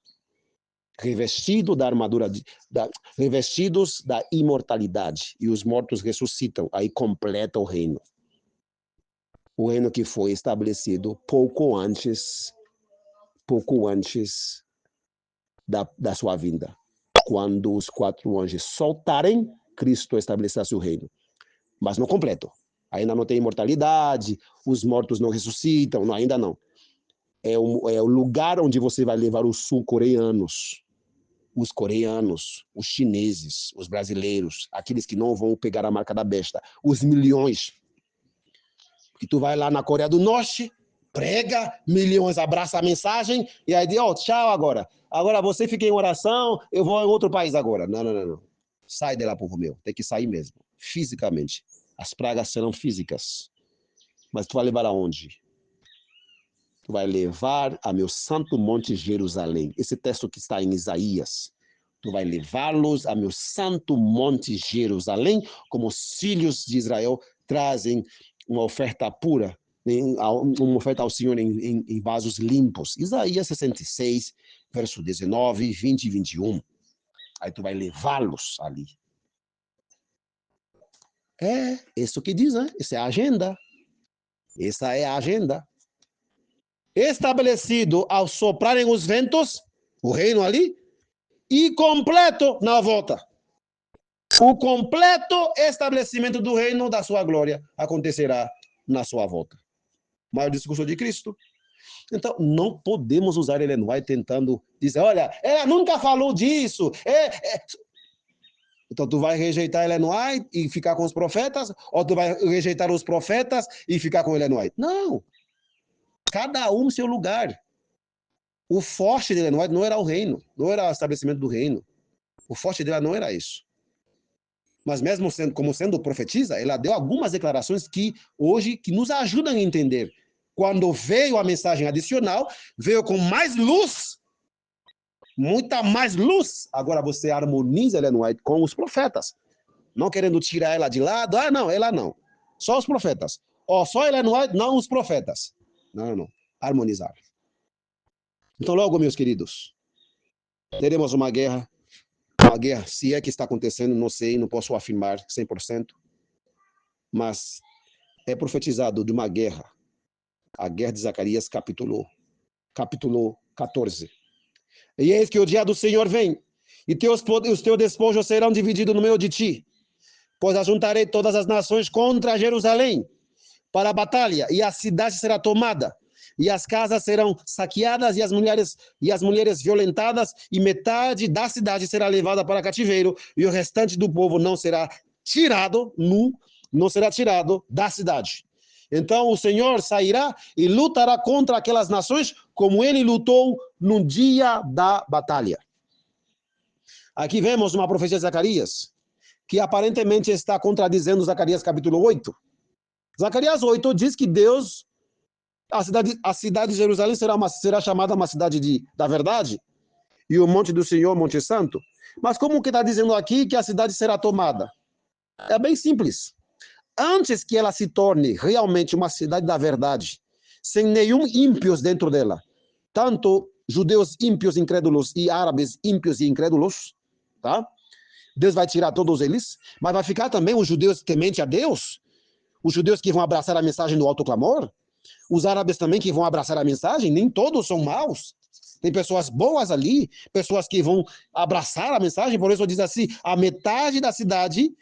Revestido da armadura, revestidos da imortalidade, e os mortos ressuscitam, aí completa o reino. O reino que foi estabelecido pouco antes da sua vinda. Quando os 4 anjos soltarem, Cristo estabelecerá seu reino. Mas não completo. Ainda não tem imortalidade, os mortos não ressuscitam, ainda não. É o lugar onde você vai levar os sul-coreanos, os coreanos, os chineses, os brasileiros, aqueles que não vão pegar a marca da besta, os milhões. E tu vai lá na Coreia do Norte, prega, milhões abraça a mensagem, e aí diz, tchau agora. Agora você fica em oração, eu vou em outro país agora. Não. Sai de lá, povo meu. Tem que sair mesmo, fisicamente. As pragas serão físicas. Mas tu vai levar aonde? Tu vai levar a meu santo monte Jerusalém. Esse texto que está em Isaías. Tu vai levá-los a meu santo monte Jerusalém, como os filhos de Israel trazem uma oferta pura, uma oferta ao Senhor em vasos limpos. Isaías 66, verso 19, 20 e 21. Aí tu vai levá-los ali. É isso que diz, né? Essa é a agenda. Essa é a agenda. Estabelecido ao soprarem os ventos, o reino ali, e completo na volta. O completo estabelecimento do reino da sua glória acontecerá na sua volta. Maior discurso de Cristo. Então, não podemos usar Ellen White tentando dizer, olha, ela nunca falou disso. Então, tu vai rejeitar Ellen White e ficar com os profetas? Ou tu vai rejeitar os profetas e ficar com Ellen White? Não. Cada um no seu lugar. O forte dela não era o reino, não era o estabelecimento do reino. O forte dela não era isso. Mas mesmo como sendo profetisa, ela deu algumas declarações que hoje que nos ajudam a entender. Quando veio a mensagem adicional, veio com mais luz, muita mais luz. Agora você harmoniza Ellen White com os profetas, não querendo tirar ela de lado. Ah, não, ela não. Só os profetas. Só Ellen White, não os profetas. Não. Harmonizar. Então, logo, meus queridos, teremos uma guerra, se é que está acontecendo, não sei, não posso afirmar 100%, mas é profetizado de uma guerra, a guerra de Zacarias, capítulo 14. E eis que o dia do Senhor vem, e os teus despojos serão divididos no meio de ti, pois ajuntarei todas as nações contra Jerusalém para a batalha, e a cidade será tomada, e as casas serão saqueadas, e as mulheres violentadas, e metade da cidade será levada para cativeiro, e o restante do povo não será tirado da cidade. Então o Senhor sairá e lutará contra aquelas nações, como ele lutou no dia da batalha. Aqui vemos uma profecia de Zacarias, que aparentemente está contradizendo Zacarias capítulo 8. Zacarias 8 diz que Deus, a cidade de Jerusalém será chamada uma cidade da verdade, e o monte do Senhor, Monte Santo. Mas como que está dizendo aqui que a cidade será tomada? É bem simples. Antes que ela se torne realmente uma cidade da verdade, sem nenhum ímpios dentro dela, tanto judeus ímpios, incrédulos, e árabes ímpios e incrédulos, tá? Deus vai tirar todos eles, mas vai ficar também os judeus tementes a Deus, os judeus que vão abraçar a mensagem do alto clamor, os árabes também que vão abraçar a mensagem. Nem todos são maus. Tem pessoas boas ali, pessoas que vão abraçar a mensagem. Por isso diz assim, a metade da cidade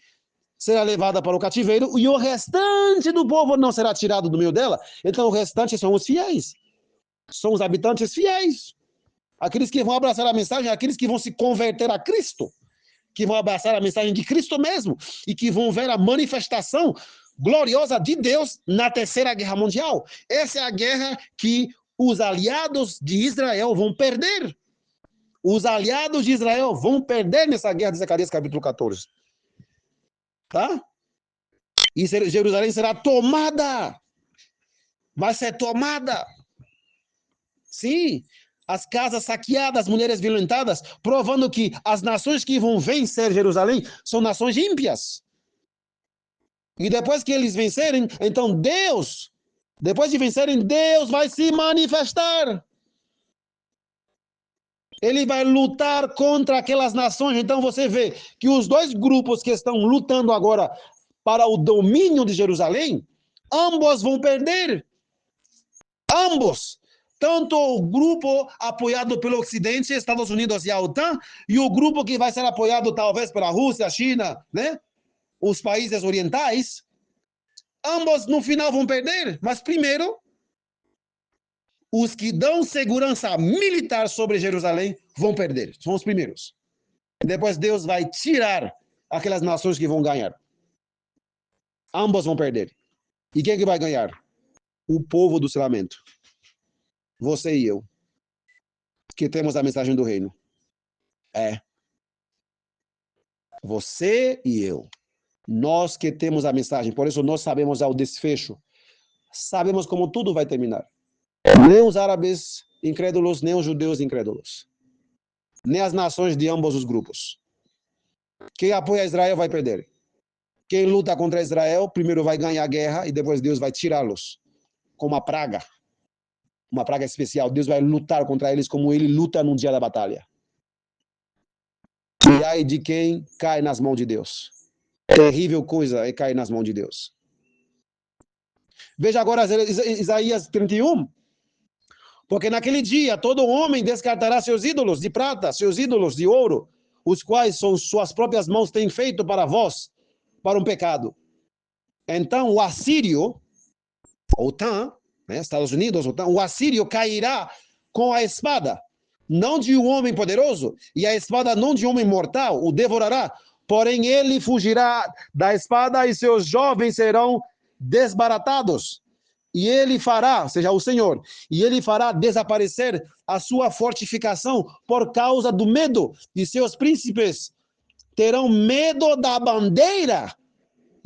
será levada para o cativeiro e o restante do povo não será tirado do meio dela. Então o restante são os fiéis. São os habitantes fiéis. Aqueles que vão abraçar a mensagem, aqueles que vão se converter a Cristo, que vão abraçar a mensagem de Cristo mesmo e que vão ver a manifestação gloriosa de Deus na Terceira Guerra Mundial. Essa é a guerra que os aliados de Israel vão perder. Os aliados de Israel vão perder nessa guerra de Zacarias capítulo 14. Tá? E Jerusalém será tomada. Vai ser tomada. Sim. As casas saqueadas, as mulheres violentadas, provando que as nações que vão vencer Jerusalém são nações ímpias. E depois que eles vencerem, então depois de vencerem, Deus vai se manifestar. Ele vai lutar contra aquelas nações. Então você vê que os dois grupos que estão lutando agora para o domínio de Jerusalém, ambos vão perder. Ambos. Tanto o grupo apoiado pelo Ocidente, Estados Unidos e a OTAN, e o grupo que vai ser apoiado talvez pela Rússia, China, né? Os países orientais, ambos no final vão perder. Mas primeiro, os que dão segurança militar sobre Jerusalém vão perder. São os primeiros. Depois Deus vai tirar aquelas nações que vão ganhar. Ambos vão perder. E quem que vai ganhar? O povo do selamento. Você e eu, que temos a mensagem do reino. Você e eu. Nós que temos a mensagem. Por isso nós sabemos ao desfecho. Sabemos como tudo vai terminar. Nem os árabes incrédulos, nem os judeus incrédulos. Nem as nações de ambos os grupos. Quem apoia Israel vai perder. Quem luta contra Israel, primeiro vai ganhar a guerra e depois Deus vai tirá-los com uma praga especial. Deus vai lutar contra eles como ele luta no dia da batalha. E ai de quem cai nas mãos de Deus. Terrível coisa é cair nas mãos de Deus. Veja agora Isaías 31. Porque naquele dia todo homem descartará seus ídolos de prata, seus ídolos de ouro, os quais são suas próprias mãos têm feito para vós, para um pecado. Então o assírio, OTAN, né, Estados Unidos, OTAN, o assírio cairá com a espada, não de um homem poderoso, e a espada não de um homem mortal, o devorará, porém ele fugirá da espada e seus jovens serão desbaratados. E ele fará, ou seja, o Senhor, e ele fará desaparecer a sua fortificação por causa do medo, e seus príncipes terão medo da bandeira.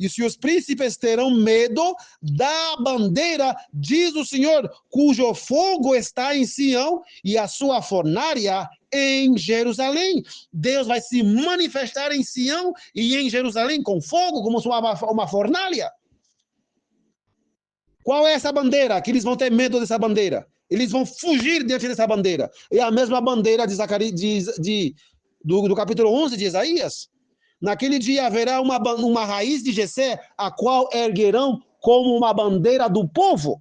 E se os príncipes terão medo da bandeira, diz o Senhor, cujo fogo está em Sião e a sua fornalha em Jerusalém. Deus vai se manifestar em Sião e em Jerusalém com fogo, como uma fornalha. Qual é essa bandeira? Que eles vão ter medo dessa bandeira. Eles vão fugir diante dessa bandeira. É a mesma bandeira de Zacarias, do capítulo 11 de Isaías. Naquele dia haverá uma raiz de Jessé, a qual erguerão como uma bandeira do povo.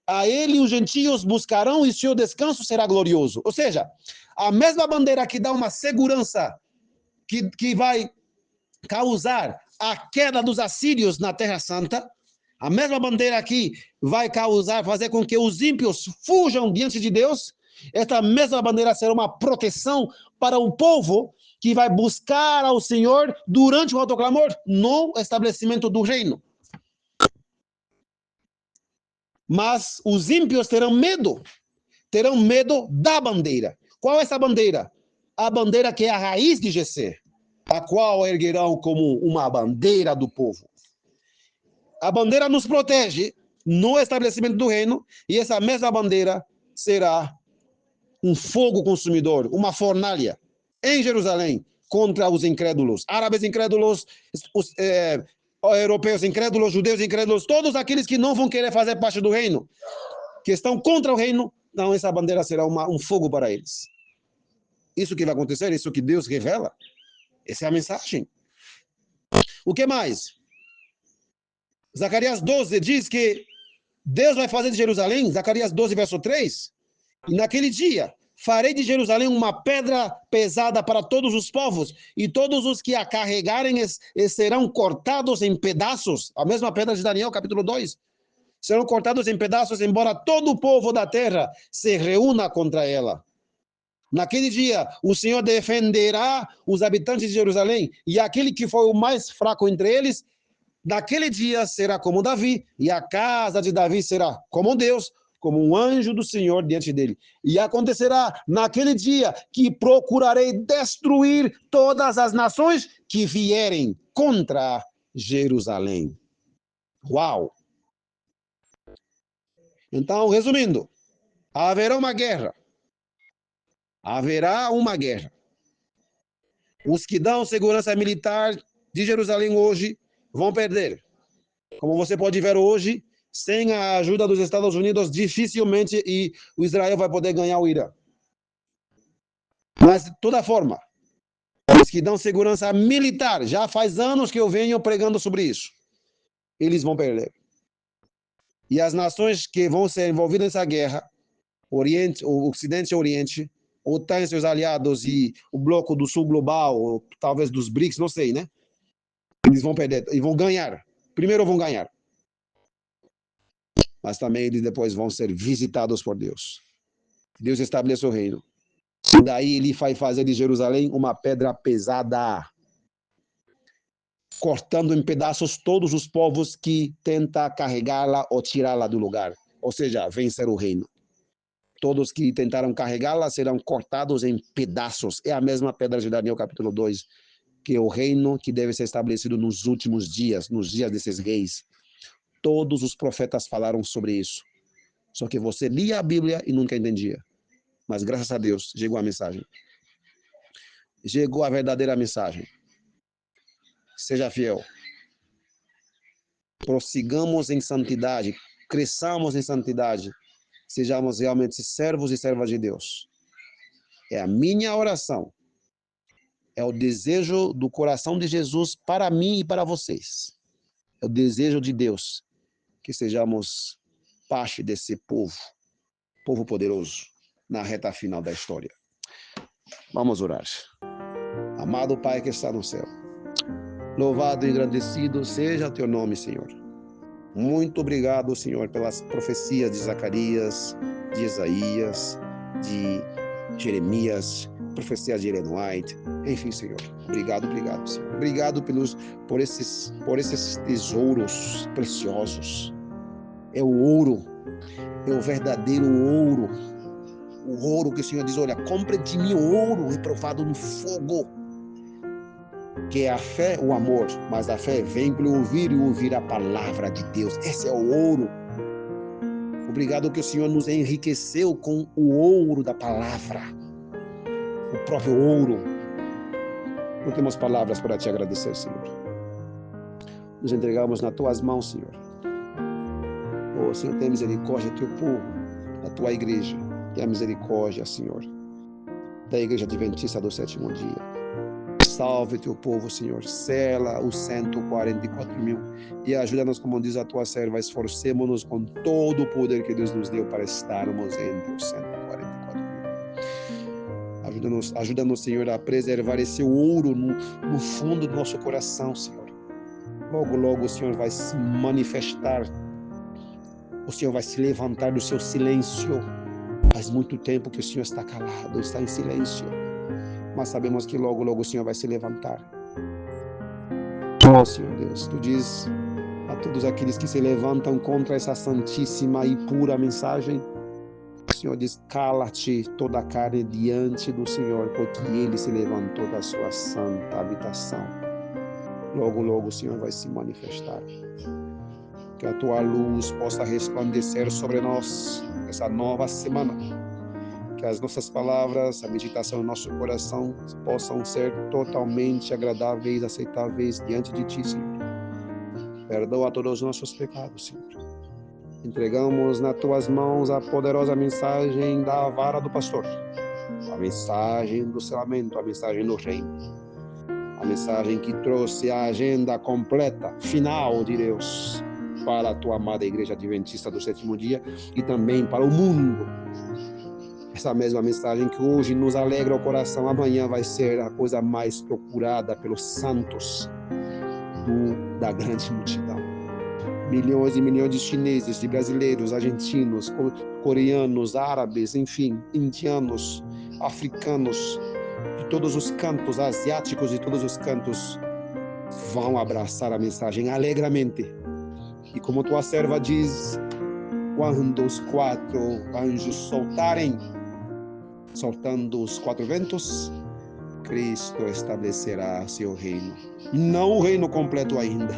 A ele os gentios buscarão e seu descanso será glorioso. Ou seja, a mesma bandeira que dá uma segurança que vai causar a queda dos assírios na Terra Santa, a mesma bandeira aqui vai fazer com que os ímpios fujam diante de Deus. Esta mesma bandeira será uma proteção para o povo que vai buscar ao Senhor durante o autoclamor no estabelecimento do reino. Mas os ímpios terão medo da bandeira. Qual é essa bandeira? A bandeira que é a raiz de Jessé, a qual erguerão como uma bandeira do povo. A bandeira nos protege no estabelecimento do reino, e essa mesma bandeira será um fogo consumidor, uma fornalha, em Jerusalém, contra os incrédulos, árabes incrédulos, os europeus incrédulos, judeus incrédulos, todos aqueles que não vão querer fazer parte do reino, que estão contra o reino, não, essa bandeira será um fogo para eles. Isso que vai acontecer, isso que Deus revela, essa é a mensagem. O que mais? Zacarias 12 diz que Deus vai fazer de Jerusalém, Zacarias 12, verso 3, e naquele dia farei de Jerusalém uma pedra pesada para todos os povos, e todos os que a carregarem serão cortados em pedaços. A mesma pedra de Daniel, capítulo 2. Serão cortados em pedaços, embora todo o povo da terra se reúna contra ela. Naquele dia, o Senhor defenderá os habitantes de Jerusalém, e aquele que foi o mais fraco entre eles, naquele dia será como Davi, e a casa de Davi será como Deus, como um anjo do Senhor diante dele. E acontecerá naquele dia que procurarei destruir todas as nações que vierem contra Jerusalém. Uau! Então, resumindo, haverá uma guerra. Haverá uma guerra. Os que dão segurança militar de Jerusalém hoje vão perder. Como você pode ver hoje, sem a ajuda dos Estados Unidos, dificilmente o Israel vai poder ganhar o Irã. Mas, de toda forma, os que dão segurança militar, já faz anos que eu venho pregando sobre isso, eles vão perder. E as nações que vão ser envolvidas nessa guerra, Oriente, o Ocidente e o Oriente, OTAN e seus aliados e o Bloco do Sul Global, ou talvez dos BRICS, não sei, né? Eles vão perder e vão ganhar. Primeiro vão ganhar. Mas também eles depois vão ser visitados por Deus. Deus estabelece o reino. E daí ele vai fazer de Jerusalém uma pedra pesada, cortando em pedaços todos os povos que tentam carregá-la ou tirá-la do lugar. Ou seja, vencer o reino. Todos que tentaram carregá-la serão cortados em pedaços. É a mesma pedra de Daniel capítulo 2, que é o reino que deve ser estabelecido nos últimos dias, nos dias desses reis. Todos os profetas falaram sobre isso. Só que você lia a Bíblia e nunca entendia. Mas graças a Deus, chegou a mensagem. Chegou a verdadeira mensagem. Seja fiel. Prossigamos em santidade. Cresçamos em santidade. Sejamos realmente servos e servas de Deus. É a minha oração. É o desejo do coração de Jesus para mim e para vocês. É o desejo de Deus que sejamos parte desse povo poderoso, na reta final da história. Vamos orar. Amado Pai que está no céu, louvado e engrandecido seja o teu nome, Senhor. Muito obrigado, Senhor, pelas profecias de Zacarias, de Isaías, de Jeremias, profecias de Ellen White, enfim, Senhor. Obrigado, Senhor. Obrigado por esses tesouros preciosos. é o ouro, é o verdadeiro ouro. O ouro que o Senhor diz, olha, compre de mim ouro reprovado no fogo. Que é a fé, o amor, mas a fé vem pelo ouvir e ouvir a palavra de Deus. Esse é o ouro. Obrigado que o Senhor nos enriqueceu com o ouro da palavra, o próprio ouro. Não temos palavras para te agradecer, Senhor. Nos entregamos nas tuas mãos, Senhor. Oh, Senhor, tenha misericórdia do teu povo, da tua igreja. Tenha misericórdia, Senhor, da igreja adventista do sétimo dia. Salve teu povo, Senhor. Sela os 144 mil e ajuda-nos, como diz a tua serva, esforcemos-nos com todo o poder que Deus nos deu para estarmos entre os 144 mil. Ajuda-nos, Senhor, a preservar esse ouro no fundo do nosso coração, Senhor. Logo, logo o Senhor vai se manifestar. O Senhor vai se levantar do seu silêncio. Faz muito tempo que o Senhor está calado, está em silêncio. Mas sabemos que logo, logo o Senhor vai se levantar. Oh, Senhor Deus, tu diz a todos aqueles que se levantam contra essa santíssima e pura mensagem, o Senhor diz, cala-te toda a carne diante do Senhor, porque Ele se levantou da sua santa habitação. Logo, logo o Senhor vai se manifestar. Que a tua luz possa resplandecer sobre nós essa nova semana. Que as nossas palavras, a meditação do nosso coração possam ser totalmente agradáveis, aceitáveis diante de Ti, Senhor. Perdoa todos os nossos pecados, Senhor. Entregamos nas Tuas mãos a poderosa mensagem da vara do pastor, a mensagem do selamento, a mensagem do reino, a mensagem que trouxe a agenda completa, final de Deus, para a Tua amada Igreja Adventista do sétimo dia e também para o mundo. Essa mesma mensagem que hoje nos alegra o coração, amanhã vai ser a coisa mais procurada pelos santos da grande multidão. Milhões e milhões de chineses, de brasileiros, argentinos, coreanos, árabes, enfim, indianos, africanos, de todos os cantos, asiáticos de todos os cantos, vão abraçar a mensagem alegremente. E como tua serva diz, quando os 4 anjos soltando os 4 ventos, Cristo estabelecerá seu reino. Não o reino completo ainda,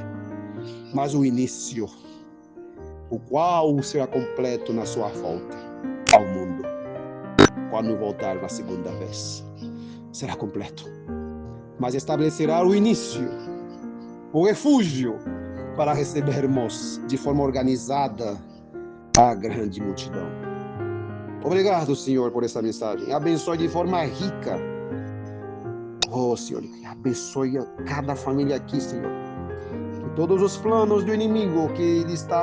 mas o início, o qual será completo na sua volta ao mundo. Quando voltar na segunda vez, será completo. Mas estabelecerá o início, o refúgio, para recebermos de forma organizada a grande multidão. Obrigado, Senhor, por essa mensagem. Abençoe de forma rica. Oh, Senhor, abençoe cada família aqui, Senhor. Que todos os planos do inimigo que ele está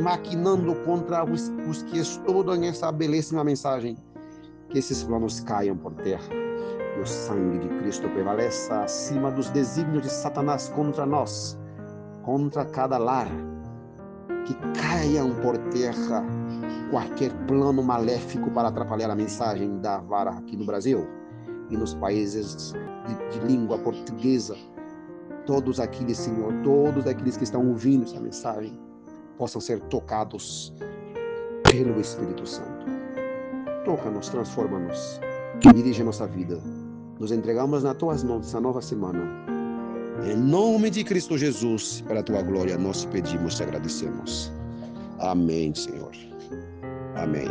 maquinando contra os que estudam essa belíssima mensagem, que esses planos caiam por terra. Que o sangue de Cristo prevaleça acima dos desígnios de Satanás contra nós, contra cada lar. Que caiam por terra qualquer plano maléfico para atrapalhar a mensagem da vara aqui no Brasil e nos países de língua portuguesa. Todos aqueles, Senhor, todos aqueles que estão ouvindo essa mensagem possam ser tocados pelo Espírito Santo. Toca-nos, transforma-nos, dirige a nossa vida. Nos entregamos nas tuas mãos essa nova semana. Em nome de Cristo Jesus, para a tua glória, nós te pedimos e agradecemos. Amém, Senhor. Amém.